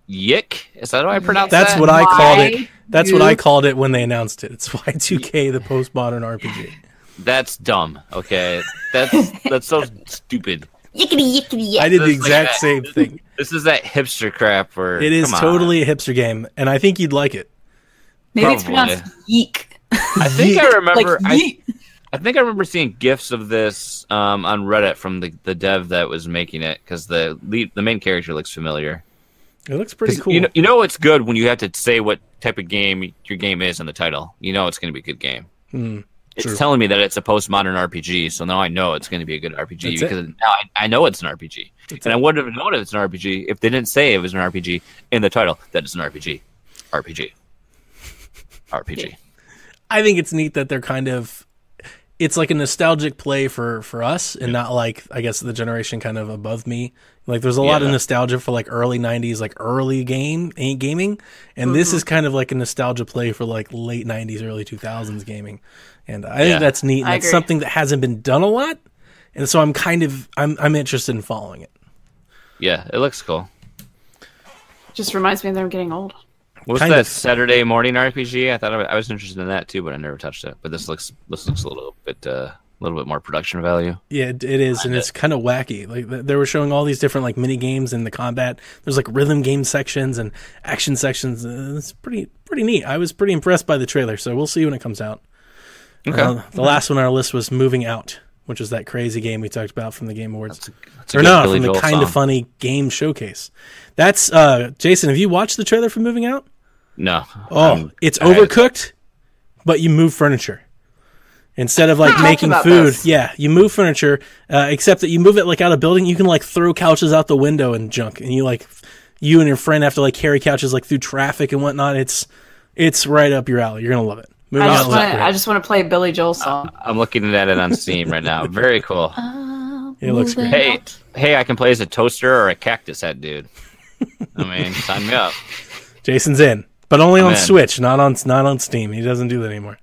Yik? Is that how I pronounce that? That's what I called it. That's what I called it when they announced it. It's Y2K, the postmodern RPG. That's dumb. Okay. That's so stupid. Yickety, yickety, I did the exact same thing. This is that hipster crap where it is totally a hipster game, and I think you'd like it. Maybe it's pronounced yeek. I think I remember like I think I remember seeing GIFs of this on Reddit from the dev that was making it, because the main character looks familiar. It looks pretty cool. You know it's good when you have to say what type of game your game is in the title. You know it's going to be a good game. It's telling me that it's a postmodern RPG, so now I know it's going to be a good RPG because now I know it's an RPG. And I wouldn't have known if it's an RPG if they didn't say it was an RPG in the title. That it's an RPG. RPG. I think it's neat that they're kind of... It's like a nostalgic play for us, and not like, I guess, the generation kind of above me. Like, there's a lot of nostalgia for like early 90s, like early gaming, and this is kind of like a nostalgia play for like late 90s, early 2000s gaming. And I think that's neat, and that's something that hasn't been done a lot. And so I'm interested in following it. Yeah, it looks cool. Just reminds me that I'm getting old. What's that Saturday morning RPG? I thought I was interested in that too, but I never touched it. But this looks a little bit more production value. Yeah, it is, and it's kind of wacky. Like they were showing all these different like mini games in the combat. There's like rhythm game sections and action sections. It's pretty neat. I was pretty impressed by the trailer, so we'll see when it comes out. Okay. The last one on our list was Moving Out, which is that crazy game we talked about from the Game Awards. That's from the Kind of Funny Game Showcase. That's Jason. Have you watched the trailer for Moving Out? No. It's Overcooked, but you move furniture. Instead of like making food, you move furniture, except that you move it like out of building. You can like throw couches out the window and junk, and you and your friend have to like carry couches like through traffic and whatnot. It's right up your alley. You're gonna love it. I just want to play Billy Joel's song. I'm looking at it on Steam right now. Very cool. It looks great. Hey, I can play as a toaster or a cactus head dude. I mean, sign me up. Jason's in. But only on Switch, not on Steam. He doesn't do that anymore.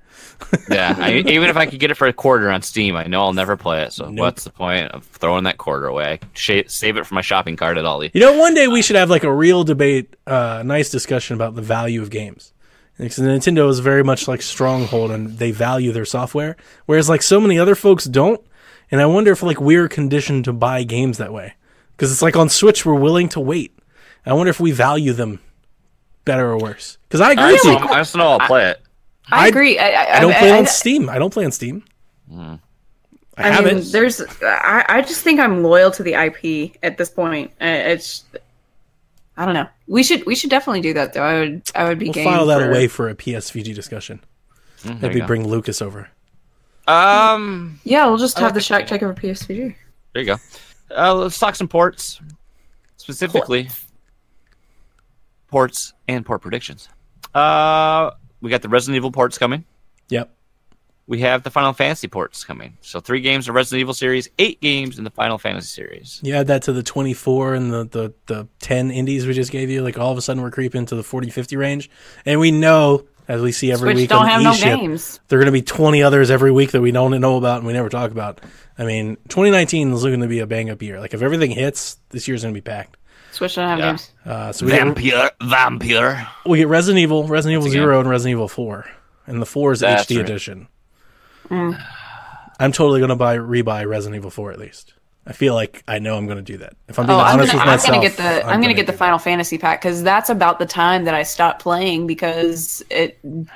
Yeah, even if I could get it for a quarter on Steam, I know I'll never play it. So what's the point of throwing that quarter away? Save it for my shopping cart at Aldi. You know, one day we should have like a real debate, nice discussion about the value of games. Because Nintendo is very much like Stronghold, and they value their software, whereas like so many other folks don't. And I wonder if like we're conditioned to buy games that way, because it's like on Switch we're willing to wait. I wonder if we value them better or worse. Because I agree with you. I just know I'll play it. I agree. I don't play on Steam. I don't play on Steam. Mm. I haven't. I just think I'm loyal to the IP at this point. It's, I don't know. We should definitely do that though. I would be We'll game file that for... away for a PSVG discussion. Maybe bring Lucas over. Yeah, we'll just have the Shack check over PSVG. There you go. Let's talk some ports, specifically ports and port predictions. We got the Resident Evil ports coming. Yep. We have the Final Fantasy ports coming. So 3 games in the Resident Evil series, 8 games in the Final Fantasy series. You add that to the 24 and the 10 indies we just gave you. Like all of a sudden we're creeping to the 40-50 range. And we know, as we see every Switch week don't on have the no eShip, games. there are going to be 20 others every week that we don't know about and we never talk about. I mean, 2019 is looking to be a bang-up year. Like if everything hits, this year's going to be packed. Switch don't have games. So we Vampire. We get Resident Evil 0, and Resident Evil 4. And the 4 is That's HD right. edition. I'm totally going to rebuy Resident Evil 4 at least. I feel like I know I'm going to do that. If I'm being honest with myself, I'm going to get the Final Fantasy pack because that's about the time that I stopped playing because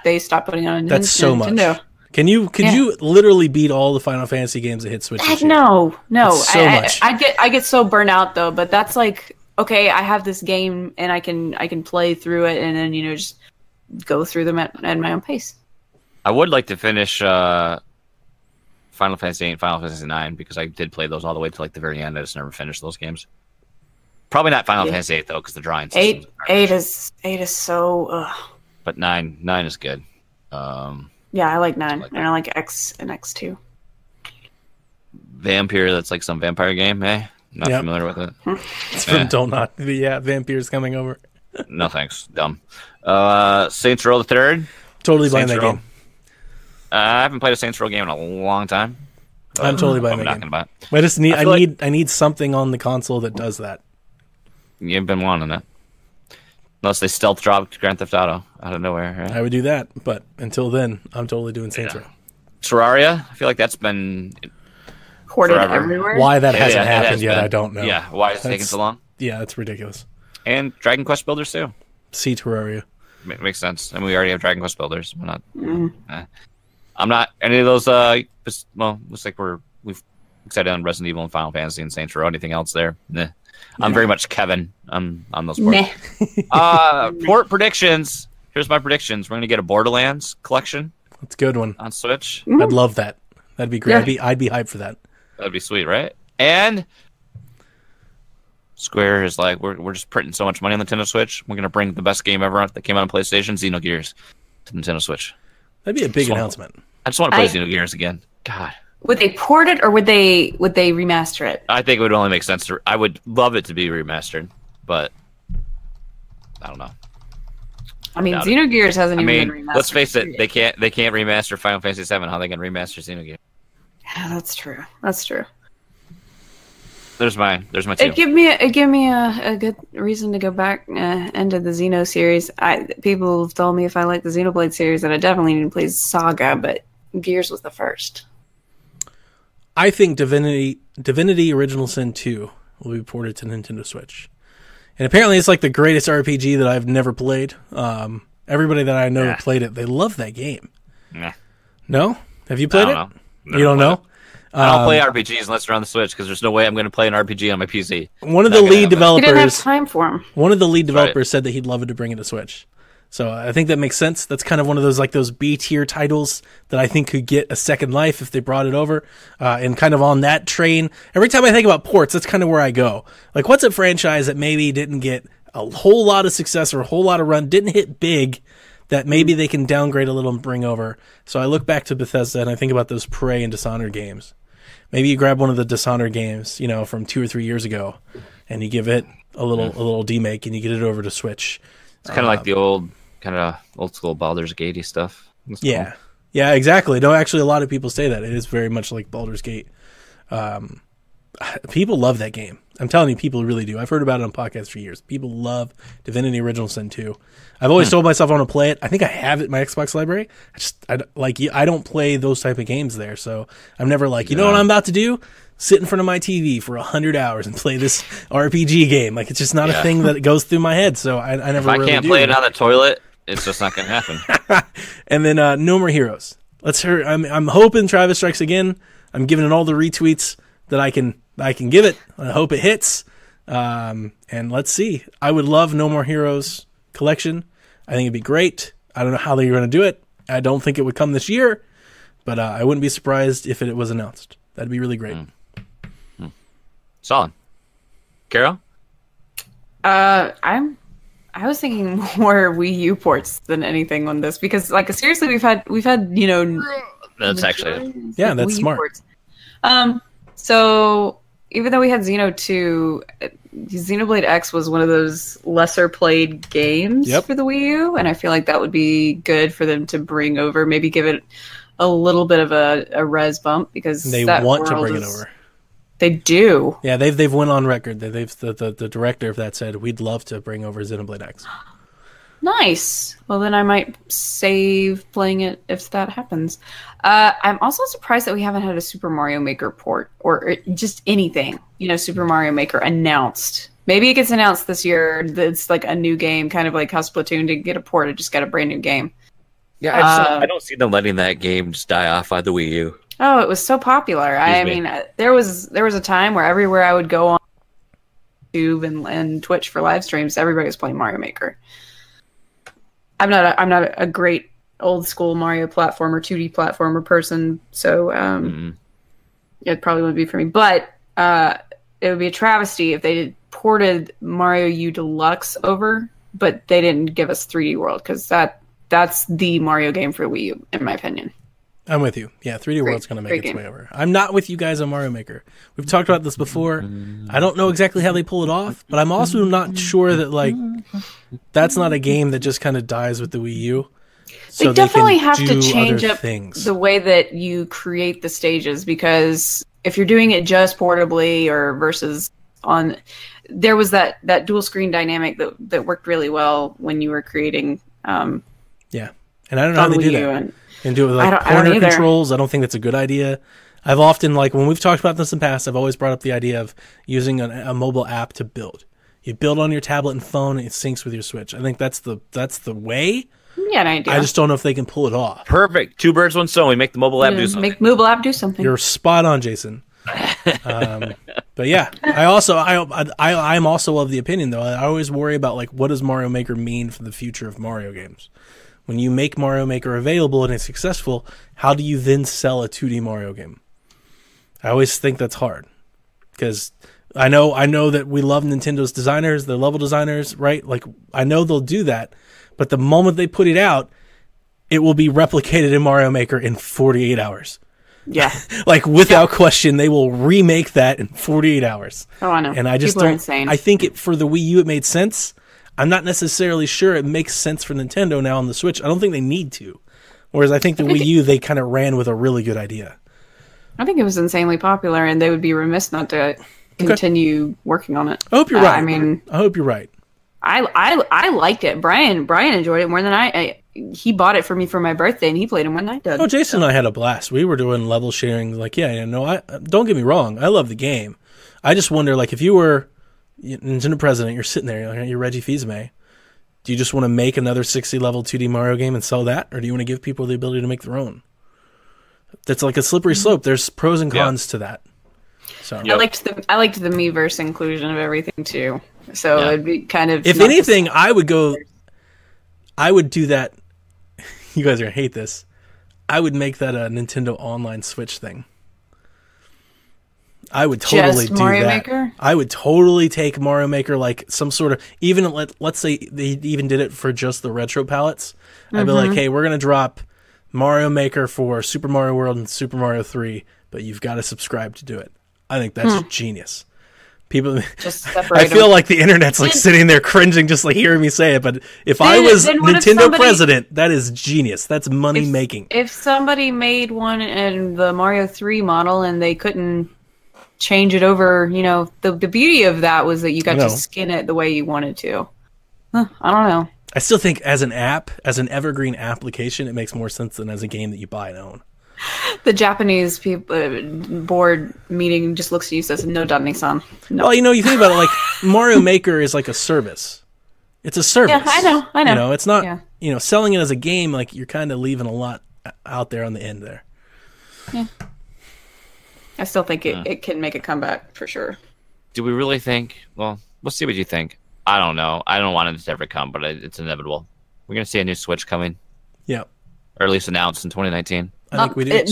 they stopped putting on. That's so Nintendo. much. Can you literally beat all the Final Fantasy games that hit Switch? Heck no. That's so much. I get so burnt out though, but that's like okay. I have this game and I can play through it and then just go through them at my own pace. I would like to finish Final Fantasy 8 and Final Fantasy 9 because I did play those all the way to like the very end. I just never finished those games. Probably not Final Fantasy 8 though, because the drawing system. 8 is so. But 9 is good. Yeah, I like 9, and I like X and X2. Vampire, that's like some vampire game, eh? Not familiar with it. It's from Don't Not. Yeah, Vampire's coming over. No thanks, dumb. Saints Row the Third. Totally buying that game. I haven't played a Saints Row game in a long time. I'm totally buying that game. I just need I need something on the console that does that. You've been wanting it. Unless they stealth dropped Grand Theft Auto out of nowhere. Right? I would do that, but until then, I'm totally doing Saints Row. Terraria, I feel like that's been ported forever. Everywhere. Why that hasn't happened yet, I don't know. Yeah, why is it taking so long? Yeah, that's ridiculous. And Dragon Quest Builders too. See Terraria. Makes sense. I mean, we already have Dragon Quest Builders. We're not. I'm not any of those. Well, looks like we've excited on Resident Evil and Final Fantasy and Saints Row. Anything else there? Nah. I'm very much Kevin on those ports. Port predictions. Here's my predictions. We're gonna get a Borderlands collection. That's a good one On Switch. I'd love that. That'd be great. Yeah. I'd be hyped for that. That'd be sweet, right? And Square is like, we're just printing so much money on the Nintendo Switch. We're gonna bring the best game ever that came out on PlayStation, Xenogears, to Nintendo Switch. That'd be a big announcement. I just want to play Xenogears again. God. Would they port it or would they remaster it? I think it would only make sense to. I would love it to be remastered, but I don't know. I mean, Xenogears hasn't even been remastered. Let's face it, they can't remaster Final Fantasy VII. How are they gonna remaster Xenogears? Yeah, that's true. That's true. There's my two. It give me a good reason to go back into the Xeno series. People have told me if I like the Xenoblade series that I definitely need to play Saga, but Gears was the first. I think Divinity Original Sin 2 will be ported to Nintendo Switch. And apparently it's like the greatest RPG that I've never played. Everybody that I know that played it, they love that game. Nah. No? Have you played it? Know. You don't know? I don't play RPGs unless they're on the Switch because there's no way I'm going to play an RPG on my PC. One of the lead developers, he didn't have time for him. One of the lead developers said that he'd love it to bring it to Switch. So I think that makes sense. That's kind of one of those those B tier titles that I think could get a second life if they brought it over. And kind of on that train, every time I think about ports, that's kind of where I go. Like, what's a franchise that maybe didn't get a whole lot of success or a whole lot of run, didn't hit big, that maybe they can downgrade a little and bring over? So I look back to Bethesda and I think about those Prey and Dishonored games. Maybe you grab one of the Dishonored games, from 2 or 3 years ago, and you give it a little demake, and you get it over to Switch. It's kind of like the old school Baldur's Gate stuff. Yeah, Yeah, exactly. No, actually, a lot of people say that. It is very much like Baldur's Gate. People love that game. I'm telling you, people really do. I've heard about it on podcasts for years. People love Divinity Original Sin 2. I've always told myself I want to play it. I think I have it in my Xbox library. I don't play those type of games there, so I'm never like, you know what I'm about to do? Sit in front of my TV for 100 hours and play this RPG game. Like, it's just not a thing that goes through my head, so I never if I really can't do play that. it on the toilet, it's just not going to happen. And then No More Heroes. Let's hear. I'm hoping Travis strikes again. I'm giving it all the retweets that I can give it. I hope it hits. And let's see. I would love No More Heroes collection. I think it'd be great. I don't know how they're going to do it. I don't think it would come this year, but I wouldn't be surprised if it was announced. That'd be really great. Solid. Carol? I was thinking more Wii U ports than anything on this because, like, seriously, we've had That's actually that's Wii U smart. ports. So even though we had Xeno 2, Xenoblade X was one of those lesser played games for the Wii U, and I feel like that would be good for them to bring over, maybe give it a little bit of a res bump because They that want to world bring it over. They do. Yeah, they've went on record. The director of that said, we'd love to bring over Xenoblade X. Nice. Well, then I might save playing it if that happens. I'm also surprised that we haven't had a Super Mario Maker port or just anything, Super Mario Maker announced. Maybe it gets announced this year. It's like a new game, kind of like how Splatoon didn't get a port. It just got a brand new game. Yeah, I don't see them letting that game just die off by the Wii U. Oh, it was so popular. I mean, there was a time where everywhere I would go on YouTube and Twitch for live streams, everybody was playing Mario Maker. I'm not a great old school Mario platformer, 2D platformer person, so it probably wouldn't be for me. But it would be a travesty if they ported Mario U Deluxe over, but they didn't give us 3D World because that's the Mario game for Wii U, in my opinion. I'm with you. Yeah, 3D World's going to make its way over. I'm not with you guys on Mario Maker. We've talked about this before. I don't know exactly how they pull it off, but I'm also not sure that that's not a game that just kind of dies with the Wii U. So they definitely have to change up things. The way that you create the stages, because if you're doing it just portably or versus on, there was that dual screen dynamic that worked really well when you were creating. Yeah, and I don't know how they do that. And do it with corner controls. I don't think that's a good idea. I've often, when we've talked about this in the past, I've always brought up the idea of using a mobile app to build. You build on your tablet and phone, and it syncs with your Switch. I think that's the way. Yeah, an idea. I just don't know if they can pull it off. Perfect. 2 birds, 1 stone. We make the mobile app do something. Make mobile app do something. You're spot on, Jason. But yeah, I'm also of the opinion though. I always worry about what does Mario Maker mean for the future of Mario games. When you make Mario Maker available and it's successful, how do you then sell a 2D Mario game? I always think that's hard because I know that we love Nintendo's designers, their level designers, right? I know they'll do that, but the moment they put it out, it will be replicated in Mario Maker in 48 hours. Yeah. Without question, they will remake that in 48 hours. Oh, I know. And I just People are insane. I think for the Wii U it made sense. I'm not necessarily sure it makes sense for Nintendo now on the Switch. I don't think they need to. Whereas I think the Wii U, they kind of ran with a really good idea. I think it was insanely popular, and they would be remiss not to continue working on it. I hope you're right. I hope you're right. I liked it. Brian enjoyed it more than he bought it for me for my birthday, and he played it when I did. Oh, Jason and I had a blast. We were doing level sharing. Don't get me wrong. I love the game. I just wonder, if you were Nintendo president, you're sitting there, you're Reggie Fils-Aimé. Do you just want to make another 60-level 2D Mario game and sell that? Or do you want to give people the ability to make their own? That's like a slippery slope. There's pros and cons to that. So I liked the Miiverse inclusion of everything too. So it'd be kind of, if anything, I would do that. You guys are gonna hate this. I would make that a Nintendo Online Switch thing. I would totally just do Mario that. Maker? I would totally take Mario Maker some sort of, even let's say they even did it for just the retro palettes. I'd be like, hey, we're gonna drop Mario Maker for Super Mario World and Super Mario 3, but you've got to subscribe to do it. I think that's genius. People, Just separate I feel them. like the internet's like sitting there cringing, just like hearing me say it. But if I Then- was then what if Nintendo somebody- president, that is genius. That's money making. If somebody made one in the Mario 3 model and they couldn't change it over, the beauty of that was that you got to skin it the way you wanted to. I don't know. I still think as an app, as an evergreen application, it makes more sense than as a game that you buy and own. The Japanese board meeting just looks at you and says, no, Dani-san. No. Well, you think about it, like Mario Maker is like a service. It's a service. Yeah, I know. It's not, selling it as a game, like you're kind of leaving a lot out there on the end there. Yeah. I still think it can make a comeback for sure. Do we really think? Well, we'll see what you think. I don't know. I don't want it to ever come, but it's inevitable. We're going to see a new Switch coming. Yeah. Or at least announced in 2019. I think we do.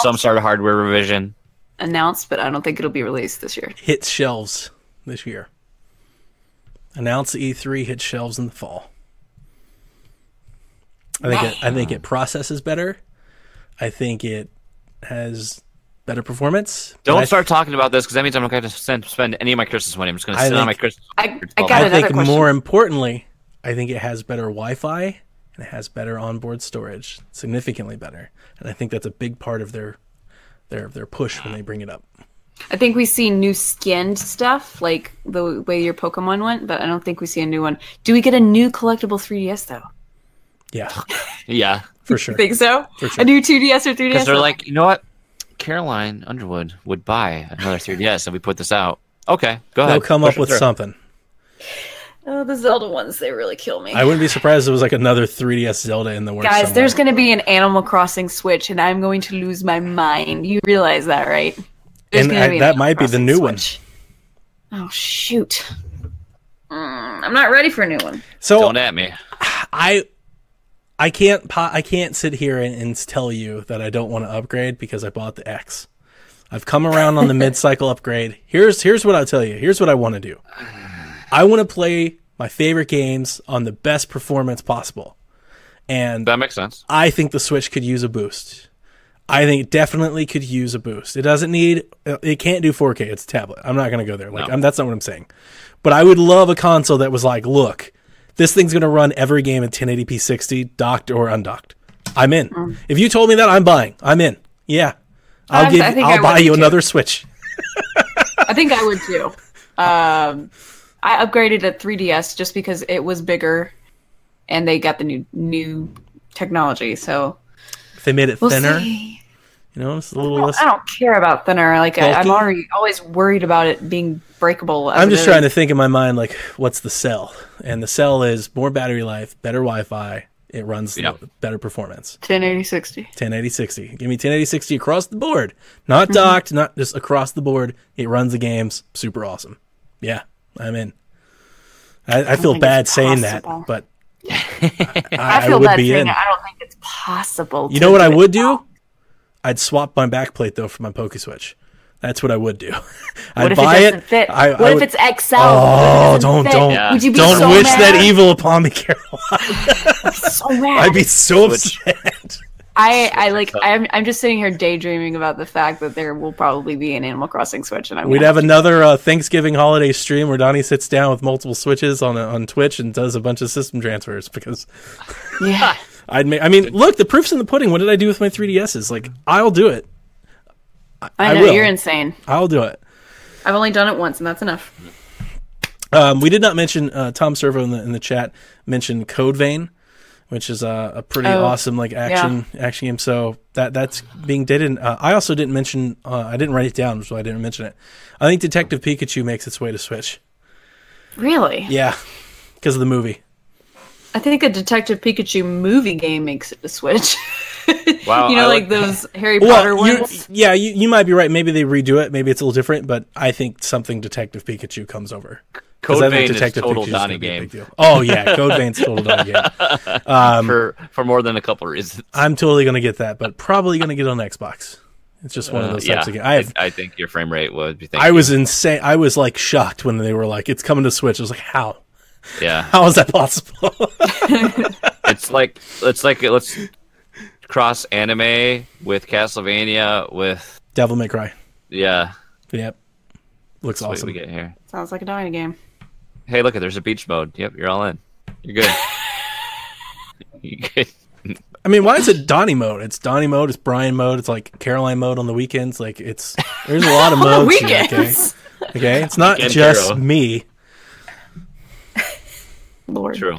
Some sort of hardware revision. Announced, but I don't think it'll be released this year. Hit shelves this year. Announce the E3, hit shelves in the fall. I think it processes better. I think it has better performance. Don't start talking about this because that means I'm not going to spend any of my Christmas money. I'm just going to sit on my Christmas. I think more importantly, I think it has better Wi-Fi and it has better onboard storage, significantly better. And I think that's a big part of their push when they bring it up. I think we see new skinned stuff, like the way your Pokemon went, but I don't think we see a new one. Do we get a new collectible 3DS though? Yeah. Yeah. For sure. Think so? For sure. A new 2DS or 3DS? Because they're like, you know what? Caroline Underwood would buy another 3DS if we put this out. Okay, go ahead. They'll come up with something. Oh, the Zelda ones, they really kill me. I wouldn't be surprised if it was like another 3DS Zelda in the works. Guys, somewhere. there's going to be an Animal Crossing Switch, and I'm going to lose my mind. You realize that, right? That might be the new Switch. One. Oh, shoot. I'm not ready for a new one. So don't at me. I can't sit here and tell you that I don't want to upgrade because I bought the X. I've come around on the mid-cycle upgrade. Here's what I'll tell you. Here's what I want to do. I want to play my favorite games on the best performance possible. And that makes sense. I think the Switch could use a boost. I think it definitely could use a boost. It can't do 4K. It's a tablet. I'm not going to go there. That's not what I'm saying. But I would love a console that was like, look, this thing's going to run every game in 1080p 60, docked or undocked. I'm in. If you told me that, I'm buying. I'm in. Yeah. I'll buy you another Switch. I think I would too. I upgraded a 3DS just because it was bigger and they got the new technology. So if they made it thinner, see. It's a little less. I don't care about thinner. Like I'm always worried about it being breakable. I'm just trying to think in my mind, like, what's the sell? And the sell is more battery life, better Wi-Fi. It runs better performance. 1080-60. 1080-60. Give me 1080-60 across the board. Not docked, not just across the board. It runs the games. Super awesome. Yeah, I'm in. I feel bad saying that, but I feel bad saying it. I don't think it's possible. You know what I would do? I'd swap my backplate, though, for my PokeSwitch. That's what I would do. I'd buy it. Fit? What if it's XL? Oh, don't. Yeah. Would you be don't so wish mad? that evil upon me, Caroline. I'd be so mad. I'd be so upset. I'm just sitting here daydreaming about the fact that there will probably be an Animal Crossing Switch, and we'd have another Thanksgiving holiday stream where Donnie sits down with multiple Switches on Twitch and does a bunch of system transfers because. Yeah. Look, the proof's in the pudding. What did I do with my 3DSs? Like, I'll do it. I know, you're insane. I'll do it. I've only done it once, and that's enough. We did not mention, Tom Servo in the chat mentioned Code Vein, which is a pretty awesome action game. So that's being dated. I also didn't mention, I didn't write it down, so I didn't mention it. I think Detective Pikachu makes its way to Switch. Really? Yeah, because of the movie. I think a Detective Pikachu movie game makes it to Switch. Wow, like those Harry Potter ones? You might be right. Maybe they redo it. Maybe it's a little different, but I think something Detective Pikachu comes over. Code Vein is total Donnie game. Oh, yeah. Code Vein's total Donnie game. For more than a couple reasons. I'm totally going to get that, but probably going to get on Xbox. It's just one of those types of games. I think your frame rate would be. I was insane. I was shocked when they were like, it's coming to Switch. I was like, how? Yeah. How is that possible? It's like let's cross anime with Castlevania with Devil May Cry. Yeah. Yep. Looks That's what awesome. we get here. Sounds like a Donnie game. Hey, look, there's a beach mode. Yep, you're all in. You're good. You're good. I mean, why is it Donnie mode? It's Donnie mode. It's Brian mode. It's like Caroline mode on the weekends. Like there's a lot of On the modes here. Okay, weekends. okay. It's not Weekend just hero. me. Lord. True.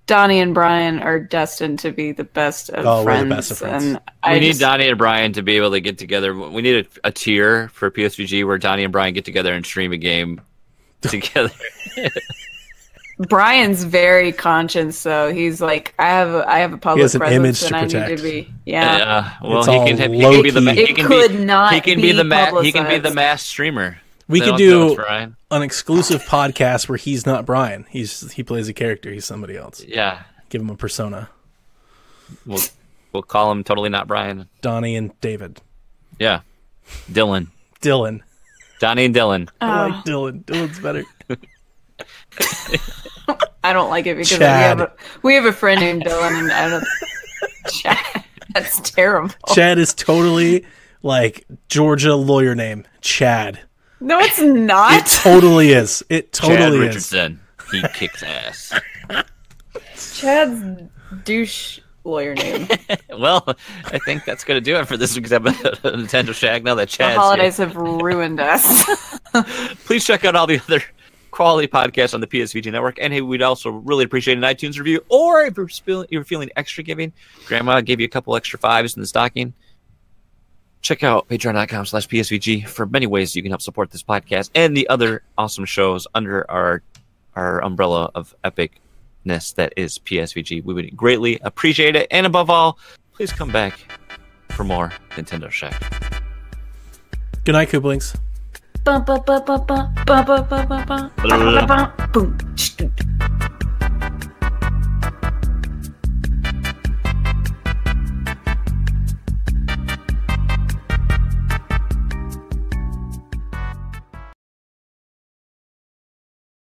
Donnie and Brian are destined to be the best of Oh, we're friends. the best of friends. And We need just, Donnie and Brian to be able to get together. We need a tier for PSVG where Donnie and Brian get together and stream a game together. Brian's very conscious, so he's like, I have a public has an presence image to and I need protect. to be. Yeah. Well, It's he all can be the low-key. It could not he can be be the he can be the publicized. mass streamer. We They could don't know do it's Brian. an exclusive podcast where he's not Brian. He plays a character. He's somebody else. Yeah, Give him a persona. we'll call him totally not Brian. Donnie and David. Yeah, Dylan, Dylan. Donnie and Dylan. I like Dylan. Dylan's better. I don't like it because Chad. we have a friend named Dylan, and I don't. Chad, that's terrible. Chad is totally like Georgia lawyer name. Chad. No, it's It not. totally is. It Chad totally is. Richardson. He kicks ass. Chad's douche lawyer name. Well, I think that's going to do it for this week's episode of Nintendo Shack. Now that The Chad's holidays have ruined us. here. Please check out all the other quality podcasts on the PSVG network. And hey, we'd also really appreciate an iTunes review. Or if you're feeling extra giving, Grandma gave you a couple extra fives in the stocking. Check out patreon.com/PSVG for many ways you can help support this podcast and the other awesome shows under our umbrella of epicness that is PSVG. We would greatly appreciate it. And above all, please come back for more Nintendo Shack. Good night, Kooplings. Bum, bum, bum, bum, bum, bum, bum, bum, bum, bum, bum, bum, boom.